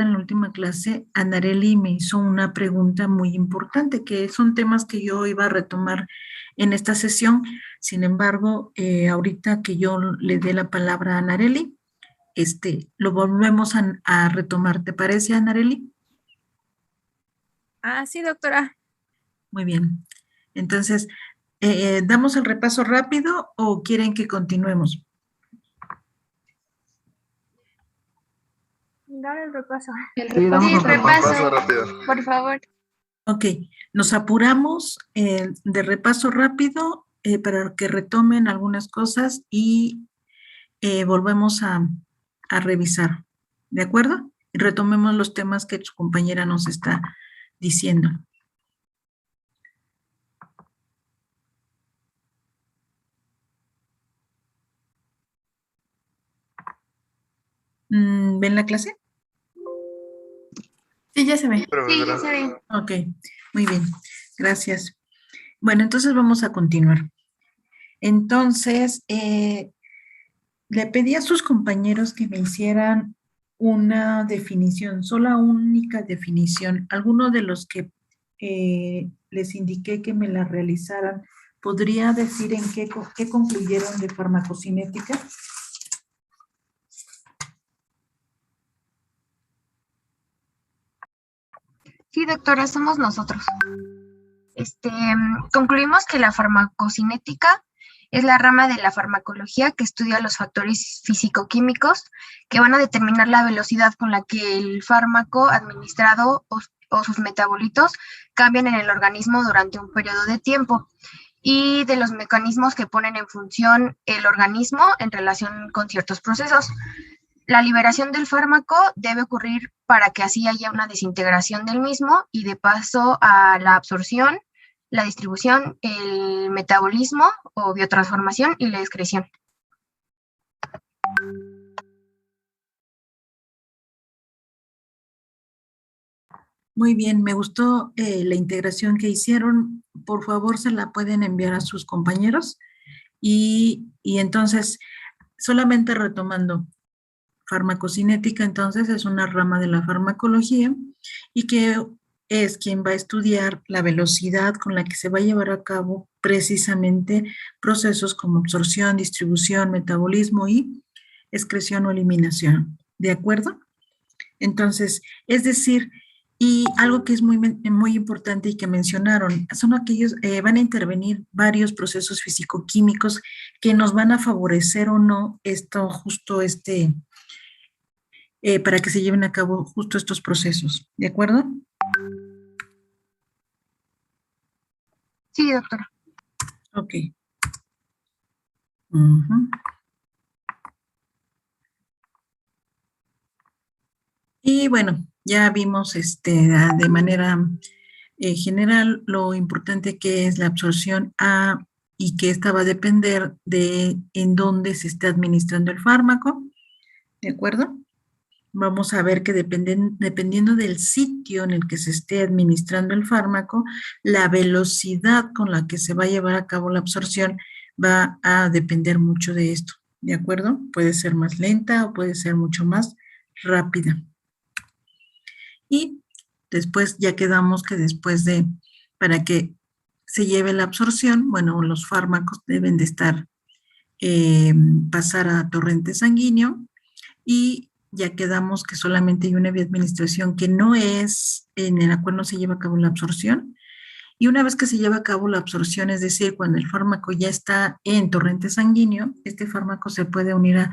En la última clase, Anareli me hizo una pregunta muy importante, que son temas que yo iba a retomar en esta sesión. Sin embargo, ahorita que yo le dé la palabra a Anareli, lo volvemos a retomar. ¿Te parece, Anareli? Sí, doctora. Muy bien. Entonces, ¿damos el repaso rápido o quieren que continuemos? Dar el repaso. Sí, damos un repaso rápido. Por favor. Ok, nos apuramos de repaso rápido para que retomen algunas cosas y volvemos a revisar, ¿de acuerdo? Y retomemos los temas que su compañera nos está diciendo. ¿Ven la clase? Sí, ya se ve. Sí, ya se ve. Ok, muy bien, gracias. Bueno, entonces vamos a continuar. Entonces, le pedí a sus compañeros que me hicieran una definición, sola única definición. Alguno de los que les indiqué que me la realizaran, ¿podría decir en qué concluyeron de farmacocinética? Sí, doctora, somos nosotros. Concluimos que la farmacocinética es la rama de la farmacología que estudia los factores físico-químicos que van a determinar la velocidad con la que el fármaco administrado o sus metabolitos cambian en el organismo durante un periodo de tiempo y de los mecanismos que ponen en función el organismo en relación con ciertos procesos. La liberación del fármaco debe ocurrir para que así haya una desintegración del mismo y de paso a la absorción, la distribución, el metabolismo o biotransformación y la excreción. Muy bien, me gustó la integración que hicieron. Por favor, se la pueden enviar a sus compañeros. Y entonces, solamente retomando, farmacocinética entonces es una rama de la farmacología y que es quien va a estudiar la velocidad con la que se va a llevar a cabo precisamente procesos como absorción, distribución, metabolismo y excreción o eliminación. ¿De acuerdo? Entonces, es decir, y algo que es muy importante y que mencionaron, son aquellos, van a intervenir varios procesos físico-químicos que nos van a favorecer o no para que se lleven a cabo justo estos procesos. ¿De acuerdo? Sí, doctora. Ok. Uh-huh. Y bueno, ya vimos de manera general lo importante que es la absorción y que esta va a depender de en dónde se esté administrando el fármaco. ¿De acuerdo? Vamos a ver que dependiendo del sitio en el que se esté administrando el fármaco, la velocidad con la que se va a llevar a cabo la absorción va a depender mucho de esto, ¿de acuerdo? Puede ser más lenta o puede ser mucho más rápida. Y después ya quedamos que para que se lleve la absorción, bueno, los fármacos deben de pasar a torrente sanguíneo y ya quedamos que solamente hay una vía de administración que no es en la cual no se lleva a cabo la absorción. Y una vez que se lleva a cabo la absorción, es decir, cuando el fármaco ya está en torrente sanguíneo, este fármaco se puede unir a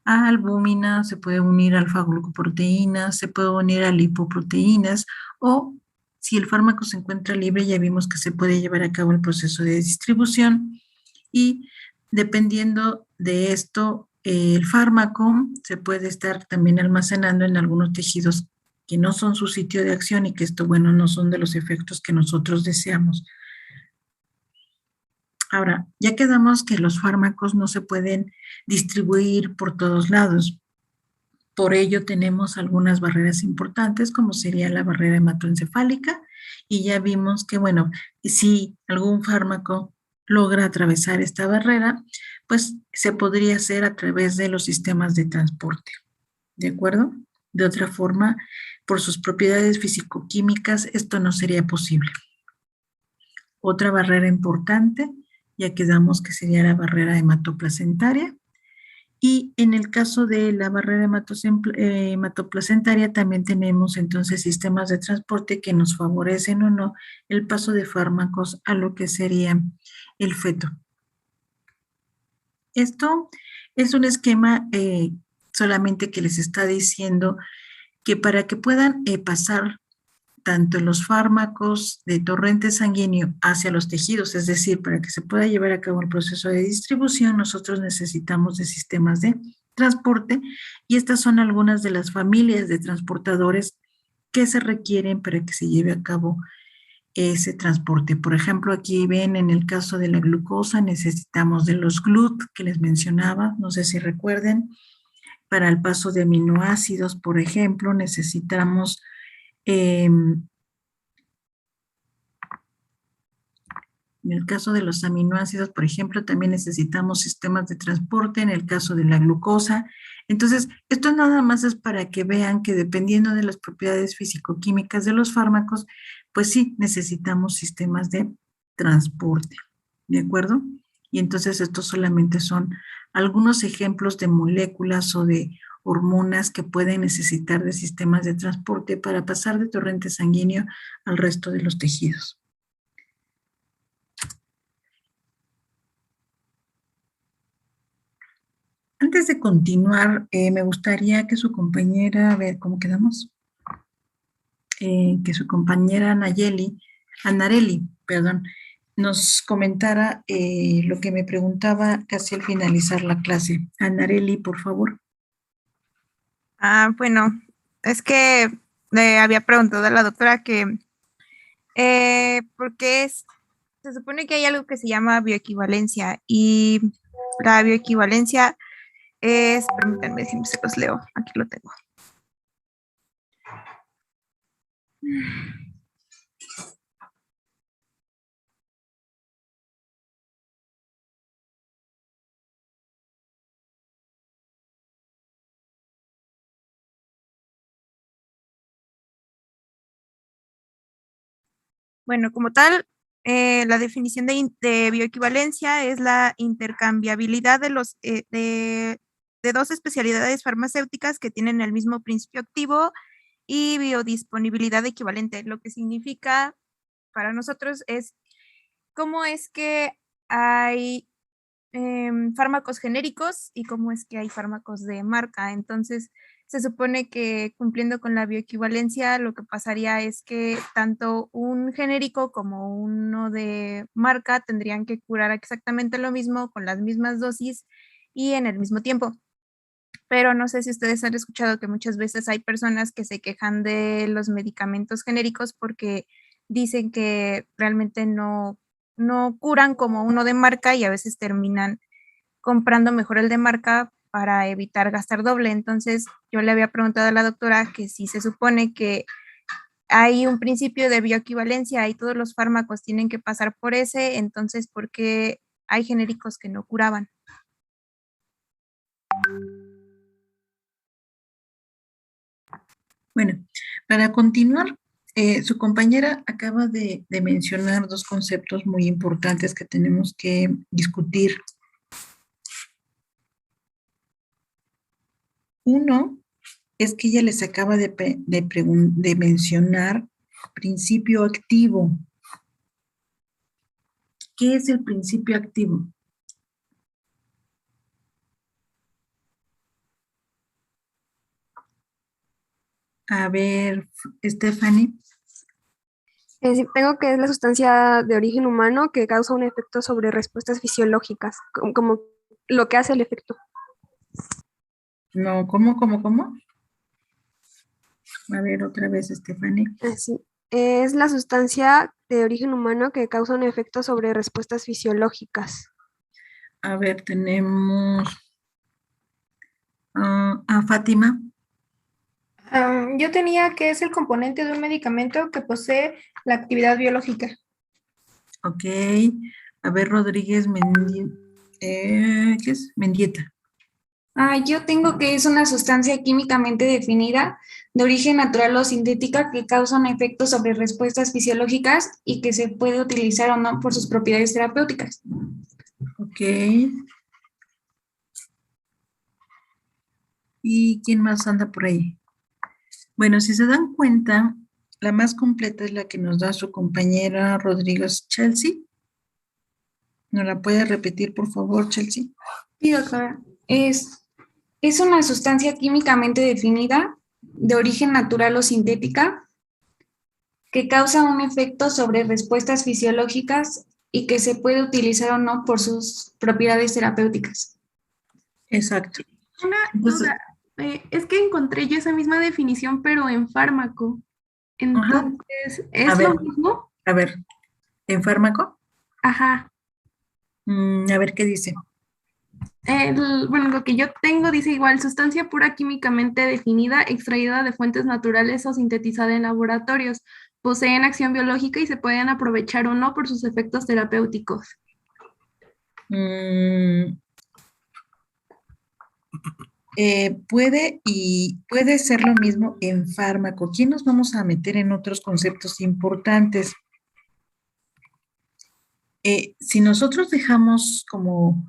albúmina, se puede unir a alfa-glucoproteínas, se puede unir a lipoproteínas o si el fármaco se encuentra libre, ya vimos que se puede llevar a cabo el proceso de distribución y dependiendo de esto, el fármaco se puede estar también almacenando en algunos tejidos que no son su sitio de acción y que esto, bueno, no son de los efectos que nosotros deseamos. Ahora, ya quedamos que los fármacos no se pueden distribuir por todos lados. Por ello tenemos algunas barreras importantes, como sería la barrera hematoencefálica, y ya vimos que, bueno, si algún fármaco logra atravesar esta barrera, pues se podría hacer a través de los sistemas de transporte. ¿De acuerdo? De otra forma, por sus propiedades fisicoquímicas, esto no sería posible. Otra barrera importante, ya quedamos que sería la barrera hematoplacentaria. Y en el caso de la barrera hematoplacentaria también tenemos entonces sistemas de transporte que nos favorecen o no el paso de fármacos a lo que sería el feto. Esto es un esquema solamente que les está diciendo que para que puedan pasar tanto los fármacos de torrente sanguíneo hacia los tejidos, es decir, para que se pueda llevar a cabo el proceso de distribución, nosotros necesitamos de sistemas de transporte y estas son algunas de las familias de transportadores que se requieren para que se lleve a cabo ese transporte. Por ejemplo, aquí ven en el caso de la glucosa necesitamos de los GLUT que les mencionaba, no sé si recuerden. Para el paso de aminoácidos, por ejemplo, necesitamos en el caso de los aminoácidos, por ejemplo, también necesitamos sistemas de transporte, en el caso de la glucosa. Entonces, esto nada más es para que vean que dependiendo de las propiedades fisicoquímicas de los fármacos, pues sí, necesitamos sistemas de transporte, ¿de acuerdo? Y entonces estos solamente son algunos ejemplos de moléculas o de hormonas que pueden necesitar de sistemas de transporte para pasar de torrente sanguíneo al resto de los tejidos. Antes de continuar, me gustaría que su compañera, a ver, ¿cómo quedamos? Que su compañera Anareli, perdón, nos comentara lo que me preguntaba casi al finalizar la clase. Anareli, por favor. Bueno, es que le había preguntado a la doctora que porque se supone que hay algo que se llama bioequivalencia y la bioequivalencia es, permítanme si se los leo, aquí lo tengo. Bueno, como tal, la definición de bioequivalencia es la intercambiabilidad de dos especialidades farmacéuticas que tienen el mismo principio activo y biodisponibilidad equivalente. Lo que significa para nosotros es cómo es que hay fármacos genéricos y cómo es que hay fármacos de marca. Entonces, se supone que cumpliendo con la bioequivalencia, lo que pasaría es que tanto un genérico como uno de marca tendrían que curar exactamente lo mismo con las mismas dosis y en el mismo tiempo. Pero no sé si ustedes han escuchado que muchas veces hay personas que se quejan de los medicamentos genéricos porque dicen que realmente no curan como uno de marca y a veces terminan comprando mejor el de marca para evitar gastar doble. Entonces, yo le había preguntado a la doctora que si se supone que hay un principio de bioequivalencia y todos los fármacos tienen que pasar por ese, entonces, ¿por qué hay genéricos que no curaban? Bueno, para continuar, su compañera acaba de mencionar dos conceptos muy importantes que tenemos que discutir. Uno es que ella les acaba de mencionar principio activo. ¿Qué es el principio activo? A ver, Stephanie. Sí, tengo que es la sustancia de origen humano que causa un efecto sobre respuestas fisiológicas, como lo que hace el efecto. No, ¿cómo? A ver, otra vez, Stephanie. Sí. Es la sustancia de origen humano que causa un efecto sobre respuestas fisiológicas. A ver, tenemos a Fátima. Yo tenía que es el componente de un medicamento que posee la actividad biológica. Ok. A ver, Rodríguez ¿qué es? Mendieta. Yo tengo que es una sustancia químicamente definida de origen natural o sintética que causa un efecto sobre respuestas fisiológicas y que se puede utilizar o no por sus propiedades terapéuticas. Ok. ¿Y quién más anda por ahí? Bueno, si se dan cuenta, la más completa es la que nos da su compañera Rodríguez Chelsea. ¿Nos la puede repetir, por favor, Chelsea? Sí, doctora. Es una sustancia químicamente definida de origen natural o sintética que causa un efecto sobre respuestas fisiológicas y que se puede utilizar o no por sus propiedades terapéuticas. Exacto. Una Entonces, duda. Es que encontré yo esa misma definición, pero en fármaco. ajá. Entonces, A ¿es ver, lo mismo? ¿en fármaco? Ajá. A ver qué dice. Bueno, lo que yo tengo dice igual, sustancia pura químicamente definida, extraída de fuentes naturales o sintetizada en laboratorios. Poseen acción biológica y se pueden aprovechar o no por sus efectos terapéuticos. Mm, puede ser lo mismo en fármaco. Aquí nos vamos a meter en otros conceptos importantes. Si nosotros dejamos como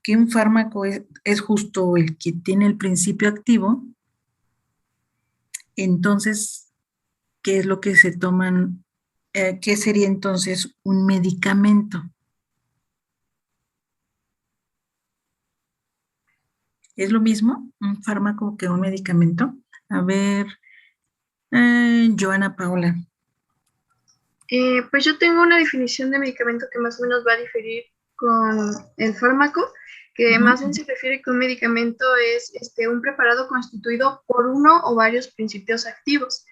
que un fármaco es justo el que tiene el principio activo, entonces, ¿qué es lo que se toman? ¿Qué sería entonces un medicamento? ¿Es lo mismo un fármaco que un medicamento? A ver, Joana Paola. Pues yo tengo una definición de medicamento que más o menos va a diferir con el fármaco, que Ujú. más bien se refiere que un medicamento es un preparado constituido por uno o varios principios activos.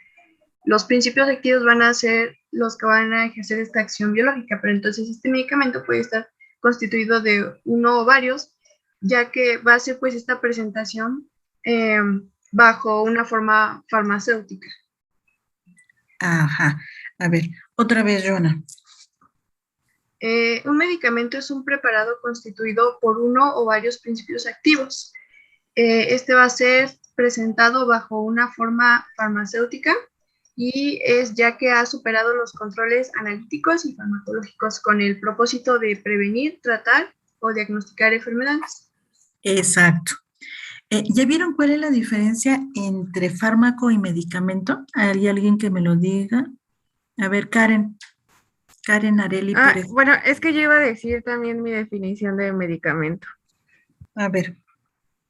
Los principios activos van a ser los que van a ejercer esta acción biológica, pero entonces este medicamento puede estar constituido de uno o varios, ya que va a ser pues esta presentación eh, bajo una forma farmacéutica. Ajá. A ver, otra vez, Joana. Un medicamento es un preparado constituido por uno o varios principios activos. Este va a ser presentado bajo una forma farmacéutica y es ya que ha superado los controles analíticos y farmacológicos con el propósito de prevenir, tratar o diagnosticar enfermedades. Exacto. ¿Ya vieron cuál es la diferencia entre fármaco y medicamento? ¿Hay alguien que me lo diga? A ver, Karen Areli Pérez. Bueno, es que yo iba a decir también mi definición de medicamento. A ver,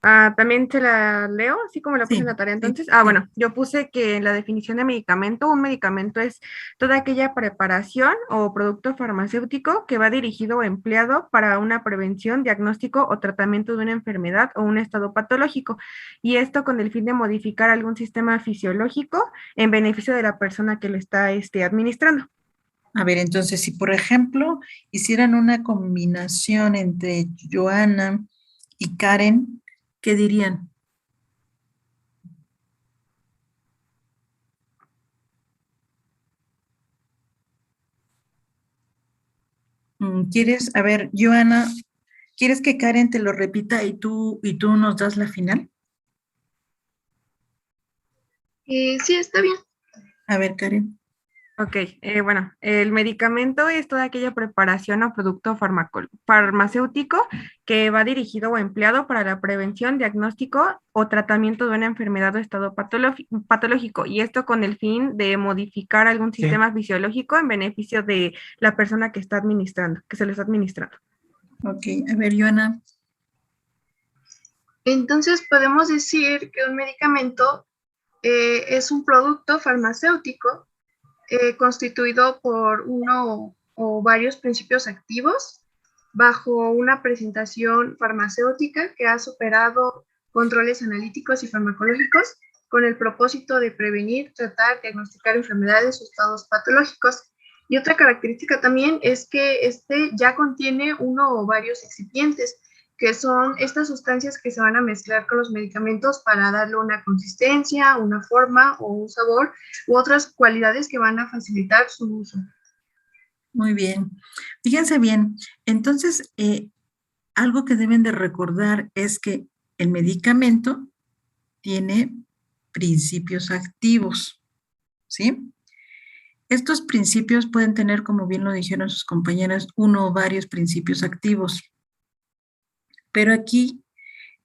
También se la leo, así como la puse sí, en la tarea sí, entonces. sí. Bueno, yo puse que en la definición de medicamento, un medicamento es toda aquella preparación o producto farmacéutico que va dirigido o empleado para una prevención, diagnóstico o tratamiento de una enfermedad o un estado patológico. Y esto con el fin de modificar algún sistema fisiológico en beneficio de la persona que lo está administrando. A ver, entonces, si por ejemplo hicieran una combinación entre Joana y Karen, ¿qué dirían? ¿Quieres, a ver, Joana, ¿quieres que Karen te lo repita y tú nos das la final? Sí, está bien. A ver, Karen. Ok, bueno, el medicamento es toda aquella preparación o producto farmacéutico que va dirigido o empleado para la prevención, diagnóstico o tratamiento de una enfermedad o estado patológico, y esto con el fin de modificar algún sistema fisiológico en beneficio de la persona que está administrando, que se lo está administrando. Ok, a ver, Joana. Entonces podemos decir que un medicamento es un producto farmacéutico constituido por uno o varios principios activos bajo una presentación farmacéutica que ha superado controles analíticos y farmacológicos con el propósito de prevenir, tratar, diagnosticar enfermedades o estados patológicos. Y otra característica también es que este ya contiene uno o varios excipientes, que son estas sustancias que se van a mezclar con los medicamentos para darle una consistencia, una forma o un sabor u otras cualidades que van a facilitar su uso. Muy bien. Fíjense bien, entonces, algo que deben de recordar es que el medicamento tiene principios activos, ¿sí? Estos principios pueden tener, como bien lo dijeron sus compañeras, uno o varios principios activos. Pero aquí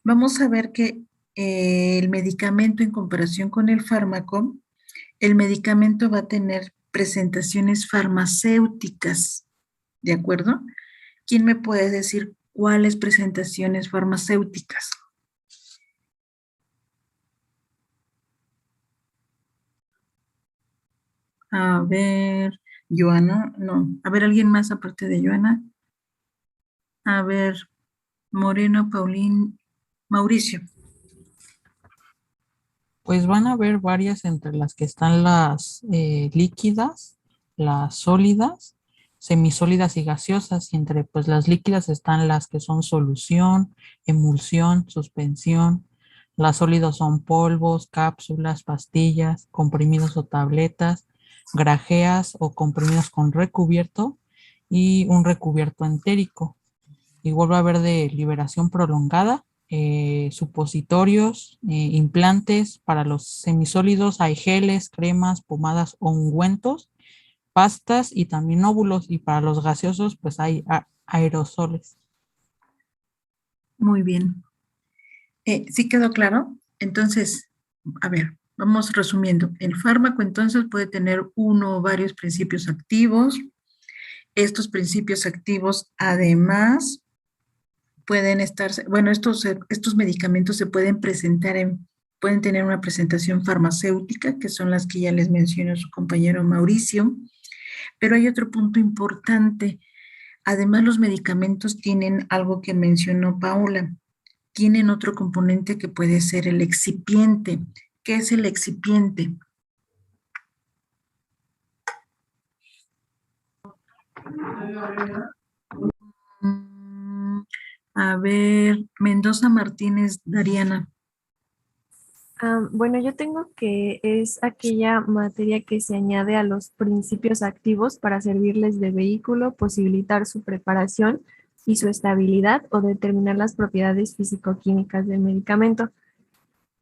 vamos a ver que el medicamento en comparación con el fármaco, el medicamento va a tener presentaciones farmacéuticas, ¿de acuerdo? ¿Quién me puede decir cuáles presentaciones farmacéuticas? A ver, Joana, no. A ver, ¿alguien más aparte de Joana? A ver, Moreno, Paulín, Mauricio. Pues van a haber varias entre las que están las líquidas, las sólidas, semisólidas y gaseosas, y entre pues las líquidas están las que son solución, emulsión, suspensión. Las sólidas son polvos, cápsulas, pastillas, comprimidos o tabletas, grajeas o comprimidos con recubierto y un recubierto entérico. Igual va a haber de liberación prolongada, supositorios, implantes. Para los semisólidos hay geles, cremas, pomadas o ungüentos, pastas y también óvulos. Y para los gaseosos pues hay aerosoles. Muy bien. ¿Sí quedó claro? Entonces, a ver, vamos resumiendo. El fármaco entonces puede tener uno o varios principios activos. Estos principios activos además pueden estar, bueno, estos medicamentos se pueden presentar pueden tener una presentación farmacéutica, que son las que ya les mencionó su compañero Mauricio. Pero hay otro punto importante. Además, los medicamentos tienen algo que mencionó Paula. Tienen otro componente que puede ser el excipiente. ¿Qué es el excipiente? A ver, Mendoza Martínez, Dariana. Bueno, yo tengo que es aquella materia que se añade a los principios activos para servirles de vehículo, posibilitar su preparación y su estabilidad o determinar las propiedades físico-químicas del medicamento.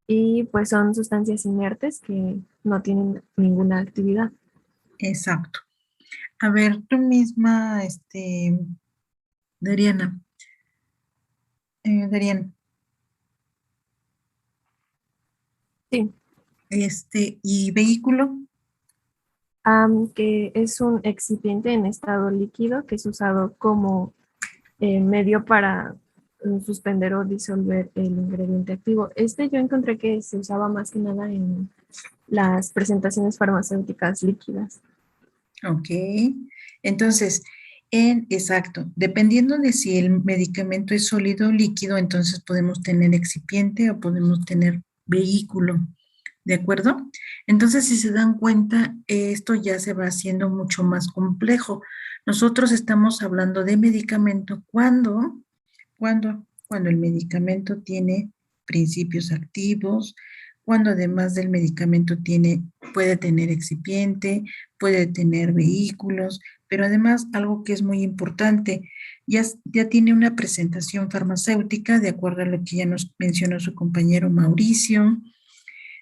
Y pues son sustancias inertes que no tienen ninguna actividad. Exacto. A ver, tú misma, Dariana. Dariana. Sí. ¿Y vehículo? Que es un excipiente en estado líquido que es usado como medio para suspender o disolver el ingrediente activo. Yo encontré que se usaba más que nada en las presentaciones farmacéuticas líquidas. Ok, entonces, exacto, dependiendo de si el medicamento es sólido o líquido, entonces podemos tener excipiente o podemos tener vehículo, ¿de acuerdo? Entonces, si se dan cuenta, esto ya se va haciendo mucho más complejo. Nosotros estamos hablando de medicamento cuando el medicamento tiene principios activos, cuando además del medicamento puede tener excipiente, puede tener vehículos, pero además algo que es muy importante, ya tiene una presentación farmacéutica, de acuerdo a lo que ya nos mencionó su compañero Mauricio,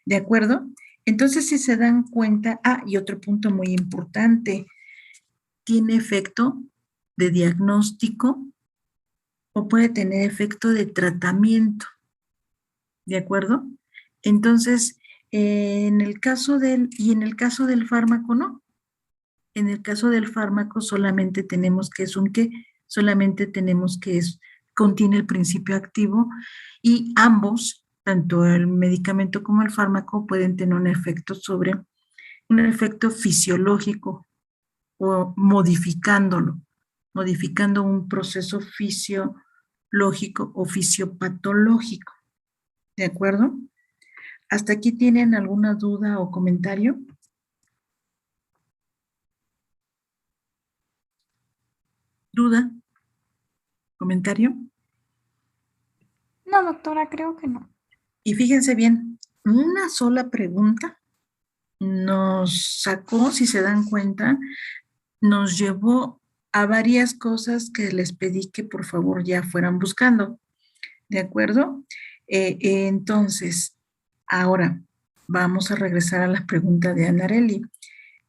¿de acuerdo? Entonces, si se dan cuenta, y otro punto muy importante, tiene efecto de diagnóstico o puede tener efecto de tratamiento, ¿de acuerdo? Entonces, en el caso del fármaco, no. En el caso del fármaco solamente tenemos que contiene el principio activo y ambos, tanto el medicamento como el fármaco, pueden tener un efecto fisiológico o modificando un proceso fisiológico o fisiopatológico. ¿De acuerdo? ¿Hasta aquí tienen alguna duda o comentario? ¿Duda? ¿Comentario? No, doctora, creo que no. Y fíjense bien, una sola pregunta nos sacó, si se dan cuenta, nos llevó a varias cosas que les pedí que por favor ya fueran buscando. ¿De acuerdo? Entonces, ahora vamos a regresar a la pregunta de Anareli.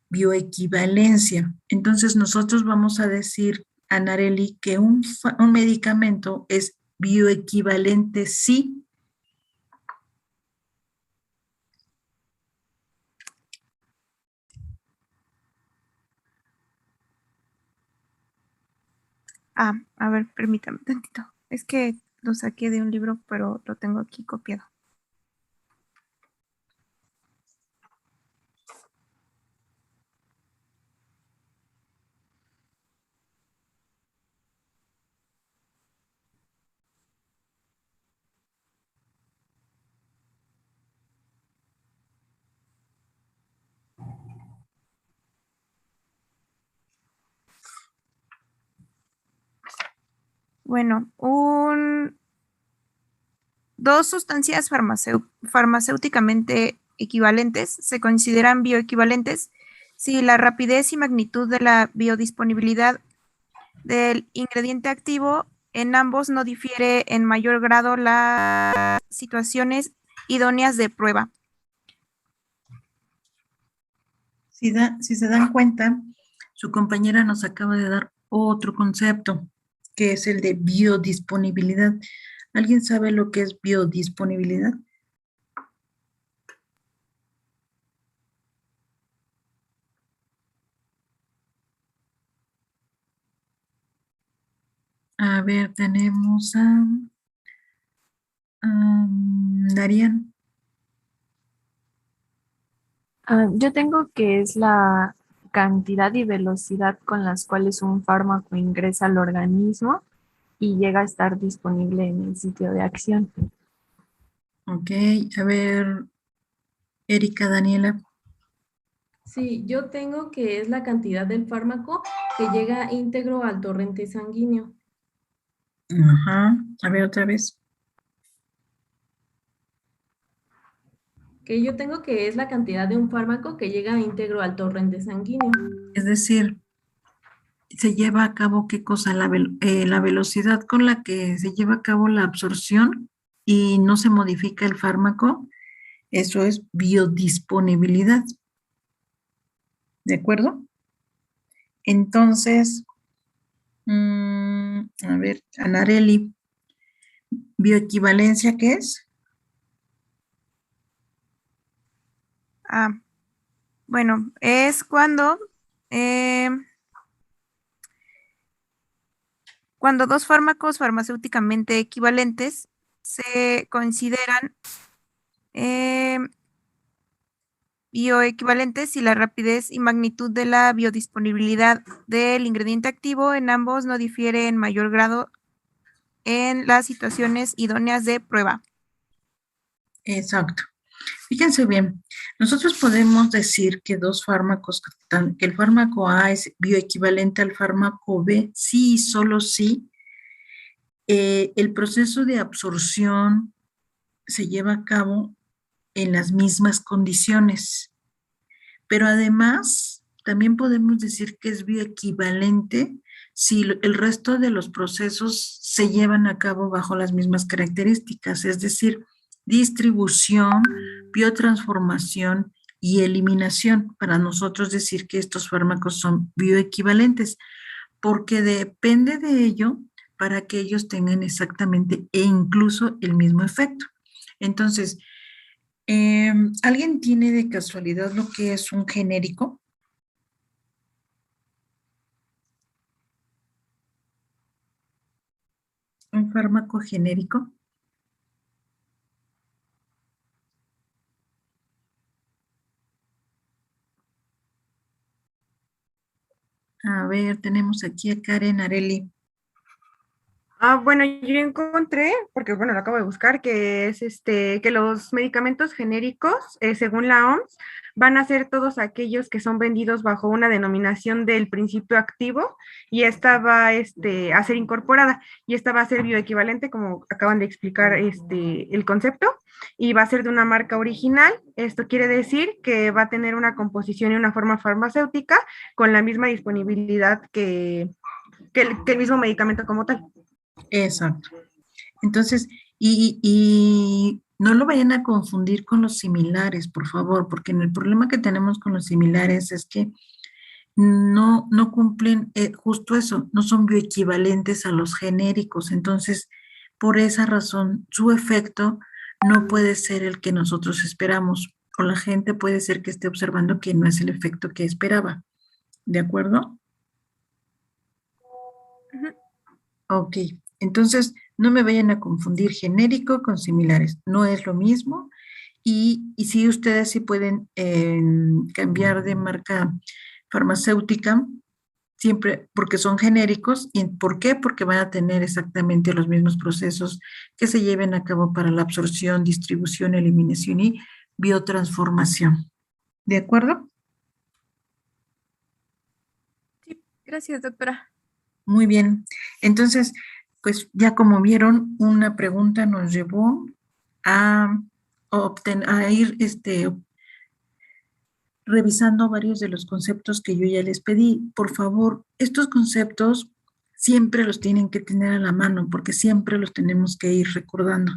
Bioequivalencia. Entonces, nosotros vamos a decir, Anareli, que un medicamento es bioequivalente sí. A ver, permítame tantito. Es que lo saqué de un libro, pero lo tengo aquí copiado. Bueno, dos sustancias farmacéuticamente equivalentes se consideran bioequivalentes si la rapidez y magnitud de la biodisponibilidad del ingrediente activo en ambos no difiere en mayor grado las situaciones idóneas de prueba. Si se dan cuenta, su compañera nos acaba de dar otro concepto, que es el de biodisponibilidad. ¿Alguien sabe lo que es biodisponibilidad? A ver, tenemos a Darian. Yo tengo que es la cantidad y velocidad con las cuales un fármaco ingresa al organismo y llega a estar disponible en el sitio de acción. Ok, a ver, Erika, Daniela. Sí, yo tengo que es la cantidad del fármaco que llega íntegro al torrente sanguíneo. Ajá, a ver otra vez. Que yo tengo que es la cantidad de un fármaco que llega íntegro al torrente sanguíneo. Es decir, se lleva a cabo qué cosa, la velocidad con la que se lleva a cabo la absorción y no se modifica el fármaco, eso es biodisponibilidad. ¿De acuerdo? Entonces, a ver, Anareli, ¿bioequivalencia qué es? Bueno, es cuando dos fármacos farmacéuticamente equivalentes se consideran bioequivalentes si la rapidez y magnitud de la biodisponibilidad del ingrediente activo en ambos no difiere en mayor grado en las situaciones idóneas de prueba. Exacto. Fíjense bien, nosotros podemos decir que dos fármacos, que el fármaco A es bioequivalente al fármaco B, sí y solo sí. El proceso de absorción se lleva a cabo en las mismas condiciones, pero además también podemos decir que es bioequivalente si el resto de los procesos se llevan a cabo bajo las mismas características, es decir, distribución, biotransformación y eliminación, para nosotros decir que estos fármacos son bioequivalentes, porque depende de ello para que ellos tengan exactamente e incluso el mismo efecto. Entonces, ¿alguien tiene de casualidad lo que es un genérico? ¿Un fármaco genérico? A ver, tenemos aquí a Karen Areli. Bueno, yo encontré, porque bueno, lo acabo de buscar, que es que los medicamentos genéricos, según la OMS, van a ser todos aquellos que son vendidos bajo una denominación del principio activo, y esta va a ser incorporada, y esta va a ser bioequivalente, como acaban de explicar el concepto, y va a ser de una marca original. Esto quiere decir que va a tener una composición y una forma farmacéutica con la misma disponibilidad que el mismo medicamento como tal. Exacto. Entonces, Y no lo vayan a confundir con los similares, por favor, porque el problema que tenemos con los similares es que no cumplen justo eso, no son bioequivalentes a los genéricos. Entonces, por esa razón, su efecto no puede ser el que nosotros esperamos, o la gente puede ser que esté observando que no es el efecto que esperaba. ¿De acuerdo? Ok, entonces no me vayan a confundir genérico con similares, no es lo mismo. Y sí, ustedes sí pueden cambiar de marca farmacéutica, siempre porque son genéricos. ¿Y por qué? Porque van a tener exactamente los mismos procesos que se lleven a cabo para la absorción, distribución, eliminación y biotransformación. ¿De acuerdo? Sí, gracias, doctora. Muy bien. Entonces, pues ya como vieron, una pregunta nos llevó a ir revisando varios de los conceptos que yo ya les pedí. Por favor, estos conceptos siempre los tienen que tener a la mano porque siempre los tenemos que ir recordando.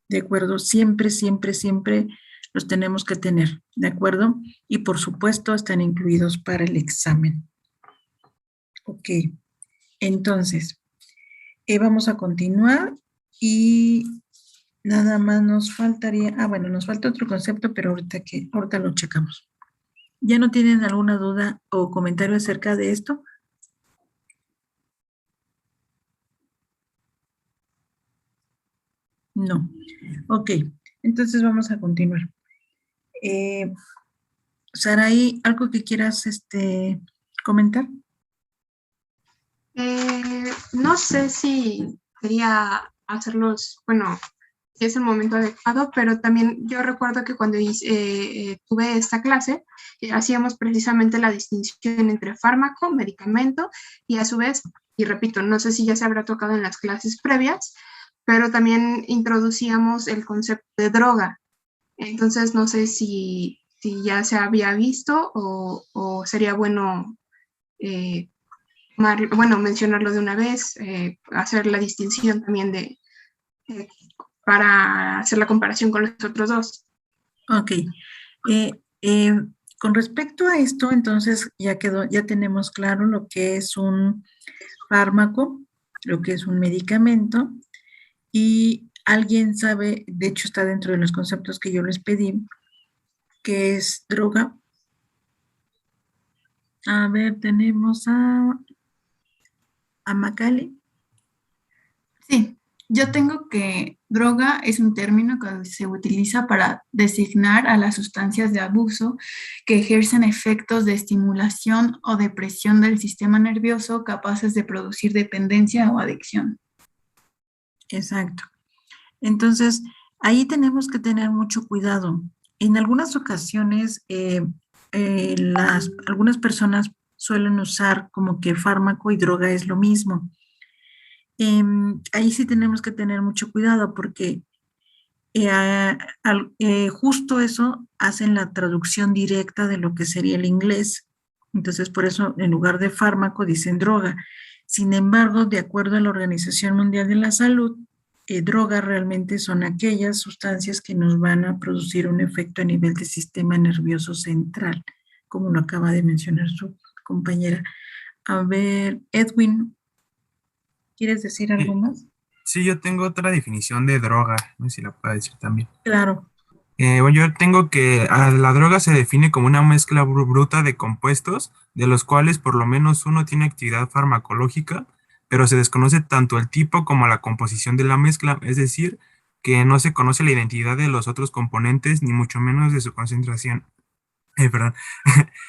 ¿De acuerdo? Siempre, siempre, siempre los tenemos que tener. ¿De acuerdo? Y por supuesto están incluidos para el examen. Ok. Entonces, vamos a continuar y nada más nos faltaría, bueno, nos falta otro concepto, pero ahorita lo checamos. ¿Ya no tienen alguna duda o comentario acerca de esto? No. Ok, entonces vamos a continuar. Saraí, ¿algo que quieras comentar? No sé si quería hacerlos, bueno, si es el momento adecuado, pero también yo recuerdo que cuando tuve esta clase, hacíamos precisamente la distinción entre fármaco, medicamento y a su vez, y repito, no sé si ya se habrá tocado en las clases previas, pero también introducíamos el concepto de droga. Entonces, no sé si ya se había visto o sería bueno mencionarlo de una vez, hacer la distinción también para hacer la comparación con los otros dos. Ok. Con respecto a esto, entonces ya tenemos claro lo que es un fármaco, lo que es un medicamento, y alguien sabe, de hecho está dentro de los conceptos que yo les pedí, que es droga. A ver, tenemos a Macaulay. Sí, yo tengo que droga es un término que se utiliza para designar a las sustancias de abuso que ejercen efectos de estimulación o depresión del sistema nervioso capaces de producir dependencia o adicción. Exacto. Entonces, ahí tenemos que tener mucho cuidado. En algunas ocasiones, algunas personas suelen usar como que fármaco y droga es lo mismo. Ahí sí tenemos que tener mucho cuidado porque justo eso hacen la traducción directa de lo que sería el inglés. Entonces, por eso en lugar de fármaco dicen droga. Sin embargo, de acuerdo a la Organización Mundial de la Salud, drogas realmente son aquellas sustancias que nos van a producir un efecto a nivel del sistema nervioso central, como lo acaba de mencionar su compañera. A ver, Edwin, ¿quieres decir algo más? Sí, yo tengo otra definición de droga, no sé si la puedo decir también. Claro. Bueno, yo tengo que la droga se define como una mezcla bruta de compuestos, de los cuales por lo menos uno tiene actividad farmacológica, pero se desconoce tanto el tipo como la composición de la mezcla, es decir, que no se conoce la identidad de los otros componentes, ni mucho menos de su concentración. Perdón.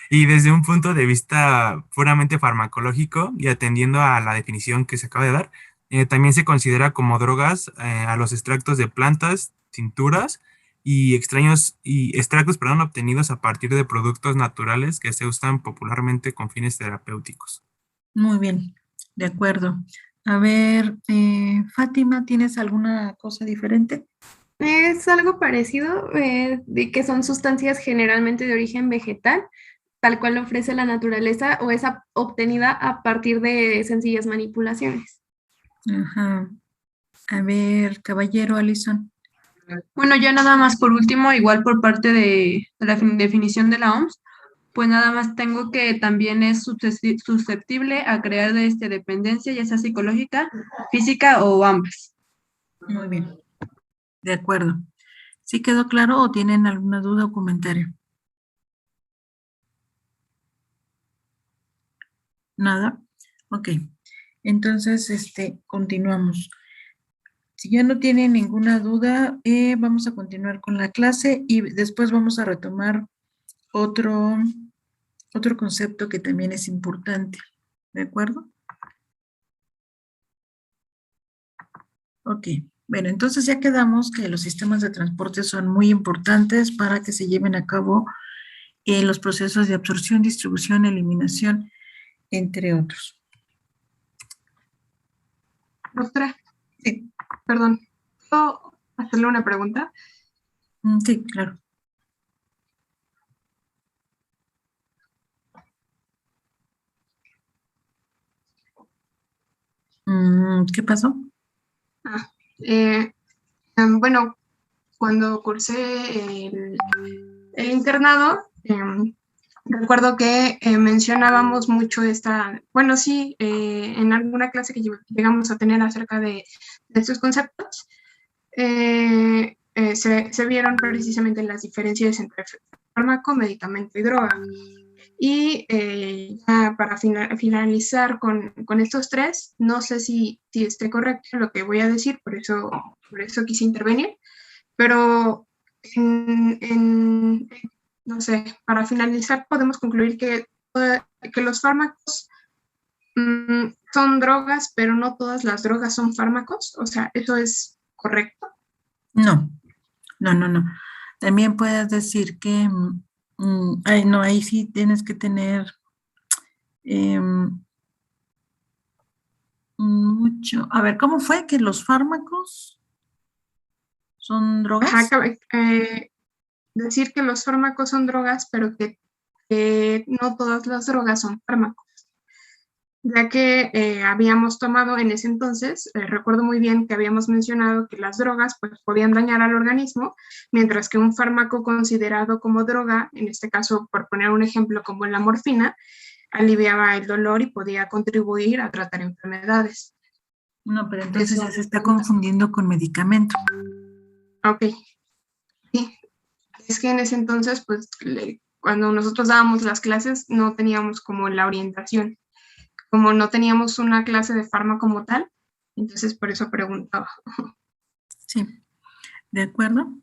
Y desde un punto de vista puramente farmacológico y atendiendo a la definición que se acaba de dar, también se considera como drogas a los extractos de plantas, tinturas y extractos, obtenidos a partir de productos naturales que se usan popularmente con fines terapéuticos. Muy bien, de acuerdo. A ver, Fátima, ¿tienes alguna cosa diferente? Es algo parecido, de que son sustancias generalmente de origen vegetal, tal cual lo ofrece la naturaleza o es obtenida a partir de sencillas manipulaciones. Ajá. A ver, caballero Alison. Bueno, ya nada más por último, igual por parte de la definición de la OMS, pues nada más tengo que también es susceptible a crear dependencia, ya sea psicológica, física o ambas. Muy bien. De acuerdo. ¿Sí quedó claro o tienen alguna duda o comentario? ¿Nada? Ok. Entonces, continuamos. Si ya no tienen ninguna duda, vamos a continuar con la clase y después vamos a retomar otro concepto que también es importante. ¿De acuerdo? Ok. Bueno, entonces ya quedamos que los sistemas de transporte son muy importantes para que se lleven a cabo los procesos de absorción, distribución, eliminación, entre otros. Doctora, Sí. perdón, ¿puedo hacerle una pregunta? Sí, claro. ¿Qué pasó? Bueno, cuando cursé el internado, recuerdo que mencionábamos mucho bueno, sí, en alguna clase que llegamos a tener acerca de estos conceptos, se vieron precisamente las diferencias entre fármaco, medicamento y droga. Y ya para finalizar con estos tres, no sé si esté correcto lo que voy a decir, por eso quise intervenir, pero no sé, para finalizar podemos concluir que los fármacos son drogas, pero no todas las drogas son fármacos, o sea, ¿eso es correcto? No. También puedes decir que, no, ahí sí tienes que tener mucho. A ver, ¿cómo fue que los fármacos son drogas? Ajá, decir que los fármacos son drogas, pero que no todas las drogas son fármacos. Ya que habíamos tomado en ese entonces, recuerdo muy bien que habíamos mencionado que las drogas pues, podían dañar al organismo, mientras que un fármaco considerado como droga, en este caso, por poner un ejemplo como la morfina, aliviaba el dolor y podía contribuir a tratar enfermedades. No, pero entonces ya se está confundiendo con medicamento. Ok. Sí. Es que en ese entonces, pues, cuando nosotros dábamos las clases, no teníamos como la orientación. Como no teníamos una clase de fármaco como tal, entonces por eso preguntaba. Sí, de acuerdo.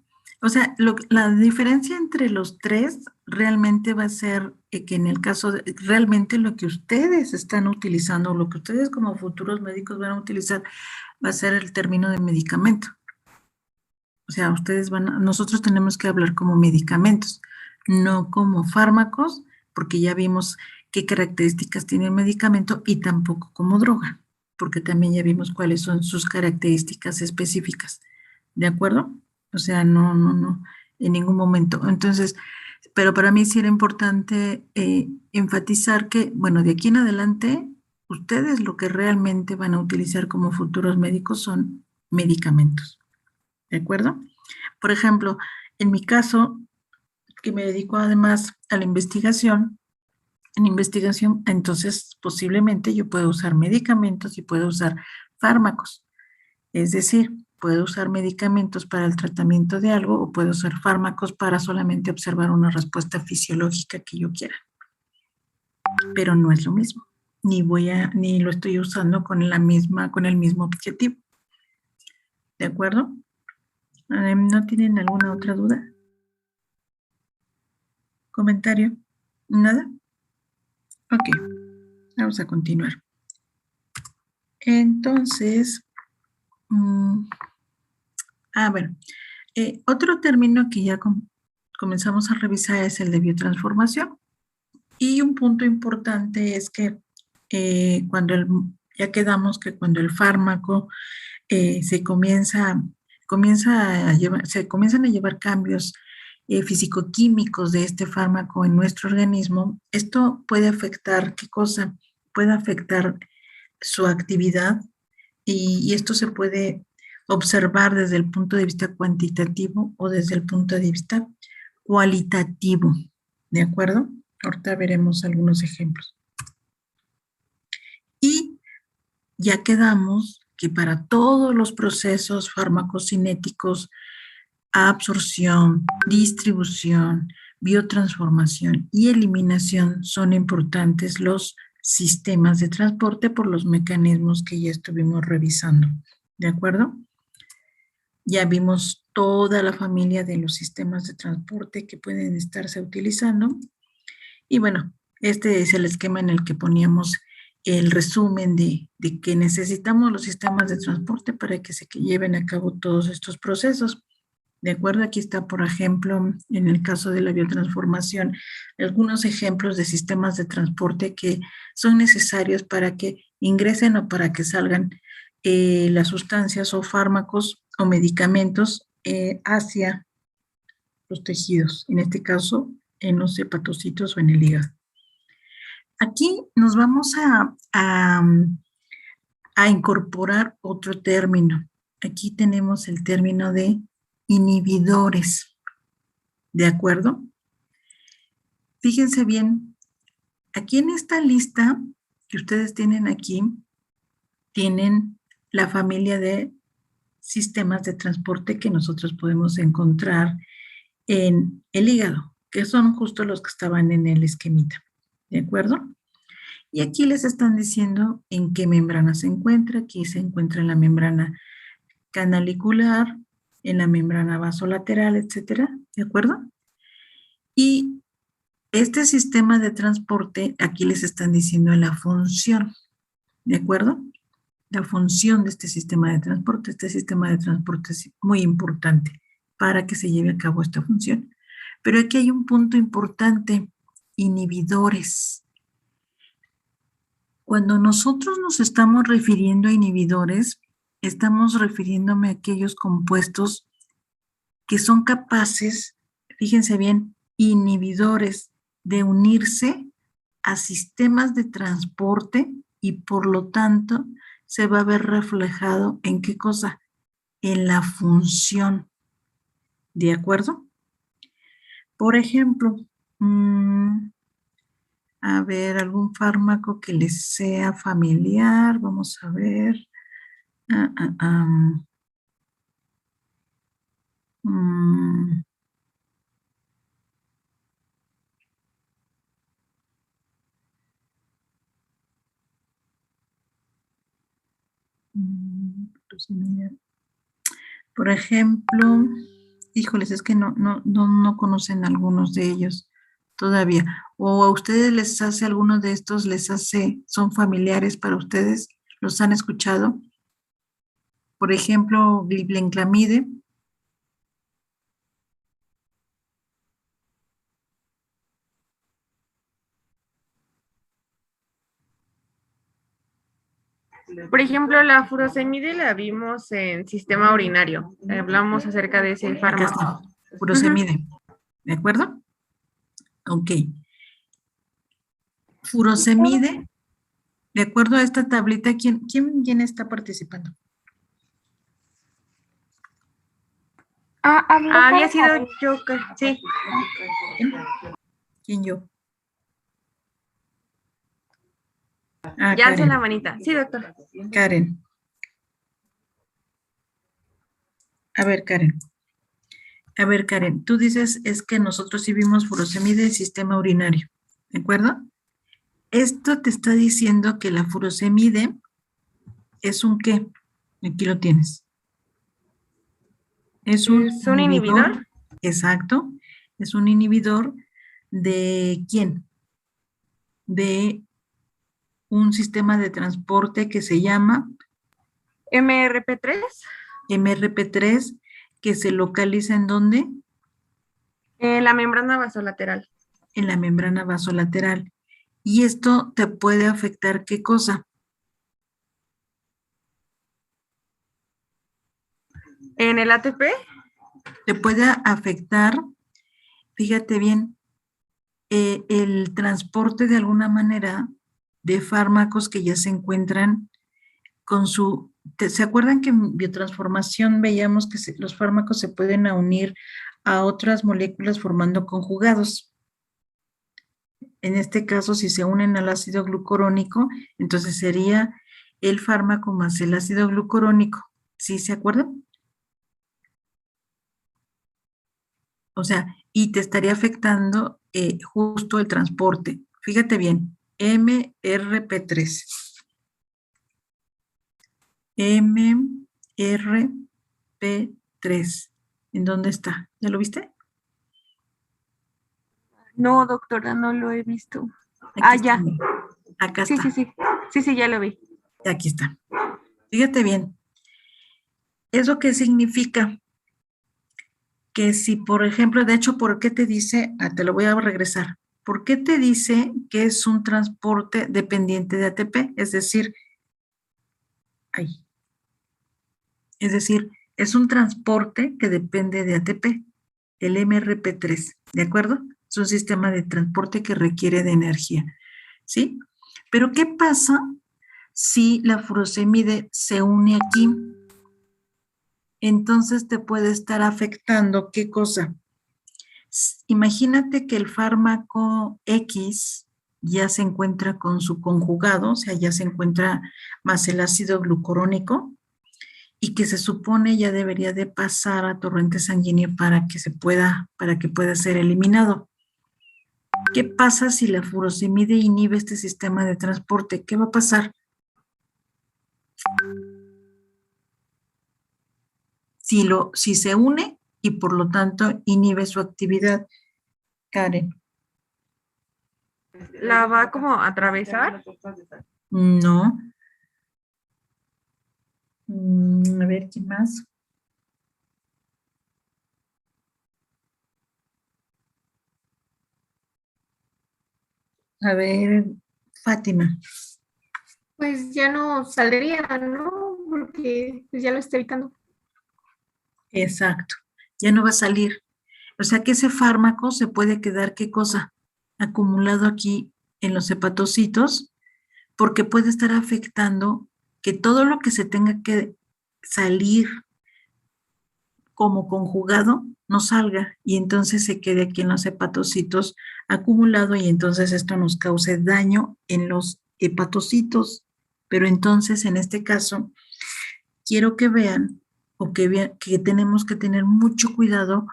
O sea, la diferencia entre los tres realmente va a ser que en el caso de realmente lo que ustedes están utilizando, lo que ustedes como futuros médicos van a utilizar, va a ser el término de medicamento. O sea, nosotros tenemos que hablar como medicamentos, no como fármacos, porque ya vimos qué características tiene el medicamento y tampoco como droga, porque también ya vimos cuáles son sus características específicas. ¿De acuerdo? O sea, no, en ningún momento. Entonces, pero para mí sí era importante enfatizar que, bueno, de aquí en adelante, ustedes lo que realmente van a utilizar como futuros médicos son medicamentos. ¿De acuerdo? Por ejemplo, en mi caso, que me dedico además a la investigación, en investigación, entonces posiblemente yo puedo usar medicamentos y puedo usar fármacos. Es decir, puedo usar medicamentos para el tratamiento de algo o puedo usar fármacos para solamente observar una respuesta fisiológica que yo quiera. Pero no es lo mismo. Ni lo estoy usando con el mismo objetivo. ¿De acuerdo? ¿No tienen alguna otra duda? ¿Comentario? ¿Nada? Ok, vamos a continuar. Entonces, bueno, otro término que ya comenzamos a revisar es el de biotransformación. Y un punto importante es que ya quedamos que cuando el fármaco se comienzan a llevar cambios físico-químicos de este fármaco en nuestro organismo, esto puede afectar, ¿qué cosa? Puede afectar su actividad y esto se puede observar desde el punto de vista cuantitativo o desde el punto de vista cualitativo. ¿De acuerdo? Ahorita veremos algunos ejemplos. Y ya quedamos que para todos los procesos farmacocinéticos, absorción, distribución, biotransformación y eliminación son importantes los sistemas de transporte por los mecanismos que ya estuvimos revisando. ¿De acuerdo? Ya vimos toda la familia de los sistemas de transporte que pueden estarse utilizando. Y bueno, este es el esquema en el que poníamos el resumen de que necesitamos los sistemas de transporte para que se lleven a cabo todos estos procesos. ¿De acuerdo? Aquí está, por ejemplo, en el caso de la biotransformación, algunos ejemplos de sistemas de transporte que son necesarios para que ingresen o para que salgan las sustancias o fármacos o medicamentos hacia los tejidos, en este caso en los hepatocitos o en el hígado. Aquí nos vamos a incorporar otro término. Aquí tenemos el término de inhibidores. ¿De acuerdo? Fíjense bien, aquí en esta lista que ustedes tienen aquí, tienen la familia de sistemas de transporte que nosotros podemos encontrar en el hígado, que son justo los que estaban en el esquemita. ¿De acuerdo? Y aquí les están diciendo en qué membrana se encuentra. Aquí se encuentra en la membrana canalicular, en la membrana vasolateral, etcétera. ¿De acuerdo? Y este sistema de transporte, aquí les están diciendo la función. ¿De acuerdo? La función de este sistema de transporte. Este sistema de transporte es muy importante para que se lleve a cabo esta función. Pero aquí hay un punto importante, inhibidores. Cuando nosotros nos estamos refiriendo a inhibidores, estamos refiriéndome a aquellos compuestos que son capaces, fíjense bien, inhibidores de unirse a sistemas de transporte y por lo tanto se va a ver reflejado en qué cosa, en la función. ¿De acuerdo? Por ejemplo, a ver, algún fármaco que les sea familiar, vamos a ver. Por ejemplo, híjoles, es que no conocen algunos de ellos todavía. O a ustedes les hace alguno de estos, son familiares para ustedes, ¿los han escuchado? Por ejemplo, glibenclamide. Por ejemplo, la furosemide la vimos en sistema urinario. Hablamos acerca de ese fármaco. Acá está, furosemide. ¿De acuerdo? Ok. Furosemide, de acuerdo a esta tablita, ¿quién está participando? Había sido yo, sí. ¿Quién yo? Ya alcé la manita. Sí, doctor. Karen. A ver, Karen, tú dices es que nosotros sí vimos furosemide en sistema urinario, ¿de acuerdo? Esto te está diciendo que la furosemide es un ¿qué? Aquí lo tienes. Es un inhibidor. Exacto. Es un inhibidor de ¿quién? De un sistema de transporte que se llama MRP3. MRP3, que se localiza ¿en dónde? En la membrana vasolateral. En la membrana vasolateral. Y esto te puede afectar ¿qué cosa? En el ATP. Te puede afectar, fíjate bien, el transporte de alguna manera de fármacos que ya se encuentran con su ¿se acuerdan que en biotransformación veíamos que los fármacos se pueden unir a otras moléculas formando conjugados? En este caso, si se unen al ácido glucurónico, entonces sería el fármaco más el ácido glucurónico. ¿Sí se acuerdan? O sea, y te estaría afectando justo el transporte. Fíjate bien, MRP3. MRP3. ¿En dónde está? ¿Ya lo viste? No, doctora, no lo he visto. Aquí Ya. está. Acá Sí, está. sí, ya lo vi. Aquí está. Fíjate bien. ¿Eso qué significa? Que si, por ejemplo, de hecho, ¿por qué te dice? Te lo voy a regresar. ¿Por qué te dice que es un transporte dependiente de ATP? Es decir, es un transporte que depende de ATP, el MRP3, ¿de acuerdo? Es un sistema de transporte que requiere de energía, ¿sí? Pero ¿qué pasa si la furosemide se une aquí? Entonces te puede estar afectando, ¿qué cosa? Imagínate que el fármaco X ya se encuentra con su conjugado, o sea, ya se encuentra más el ácido glucurónico, y que se supone ya debería de pasar a torrente sanguíneo para que pueda ser eliminado. ¿Qué pasa si la furosemide inhibe este sistema de transporte? ¿Qué va a pasar? Si se une y por lo tanto inhibe su actividad. Karen. ¿La va como a atravesar? No. A ver, ¿quién más? A ver, Fátima. Pues ya no saldría, ¿no? Porque pues ya lo está evitando. Exacto, ya no va a salir. O sea que ese fármaco se puede quedar, ¿qué cosa? Acumulado aquí en los hepatocitos, porque puede estar afectando que todo lo que se tenga que salir como conjugado no salga y entonces se quede aquí en los hepatocitos acumulado y entonces esto nos cause daño en los hepatocitos. Pero entonces en este caso quiero que vean que tenemos que tener mucho cuidado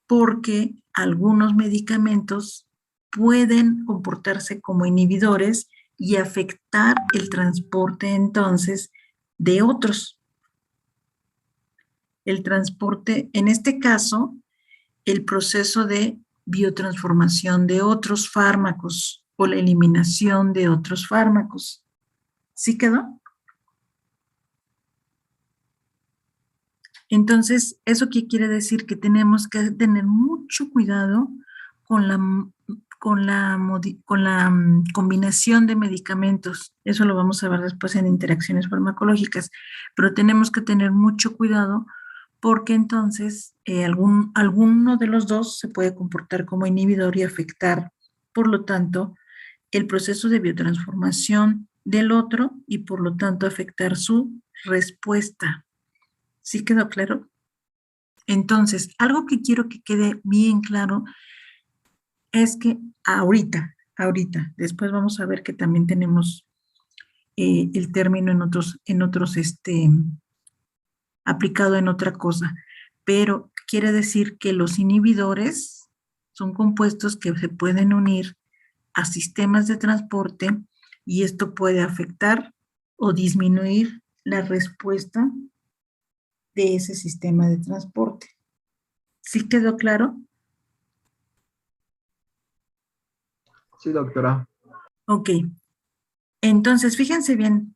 porque algunos medicamentos pueden comportarse como inhibidores y afectar el transporte entonces de otros. El transporte, en este caso, el proceso de biotransformación de otros fármacos o la eliminación de otros fármacos. ¿Sí quedó? Entonces, ¿eso qué quiere decir? Que tenemos que tener mucho cuidado con la combinación de medicamentos. Eso lo vamos a ver después en interacciones farmacológicas, pero tenemos que tener mucho cuidado porque entonces alguno de los dos se puede comportar como inhibidor y afectar, por lo tanto, el proceso de biotransformación del otro y por lo tanto afectar su respuesta. ¿Sí quedó claro? Entonces, algo que quiero que quede bien claro es que ahorita, después vamos a ver que también tenemos el término en otros aplicado en otra cosa, pero quiere decir que los inhibidores son compuestos que se pueden unir a sistemas de transporte y esto puede afectar o disminuir la respuesta de ese sistema de transporte. ¿Sí quedó claro? Sí, doctora. Ok. Entonces, fíjense bien.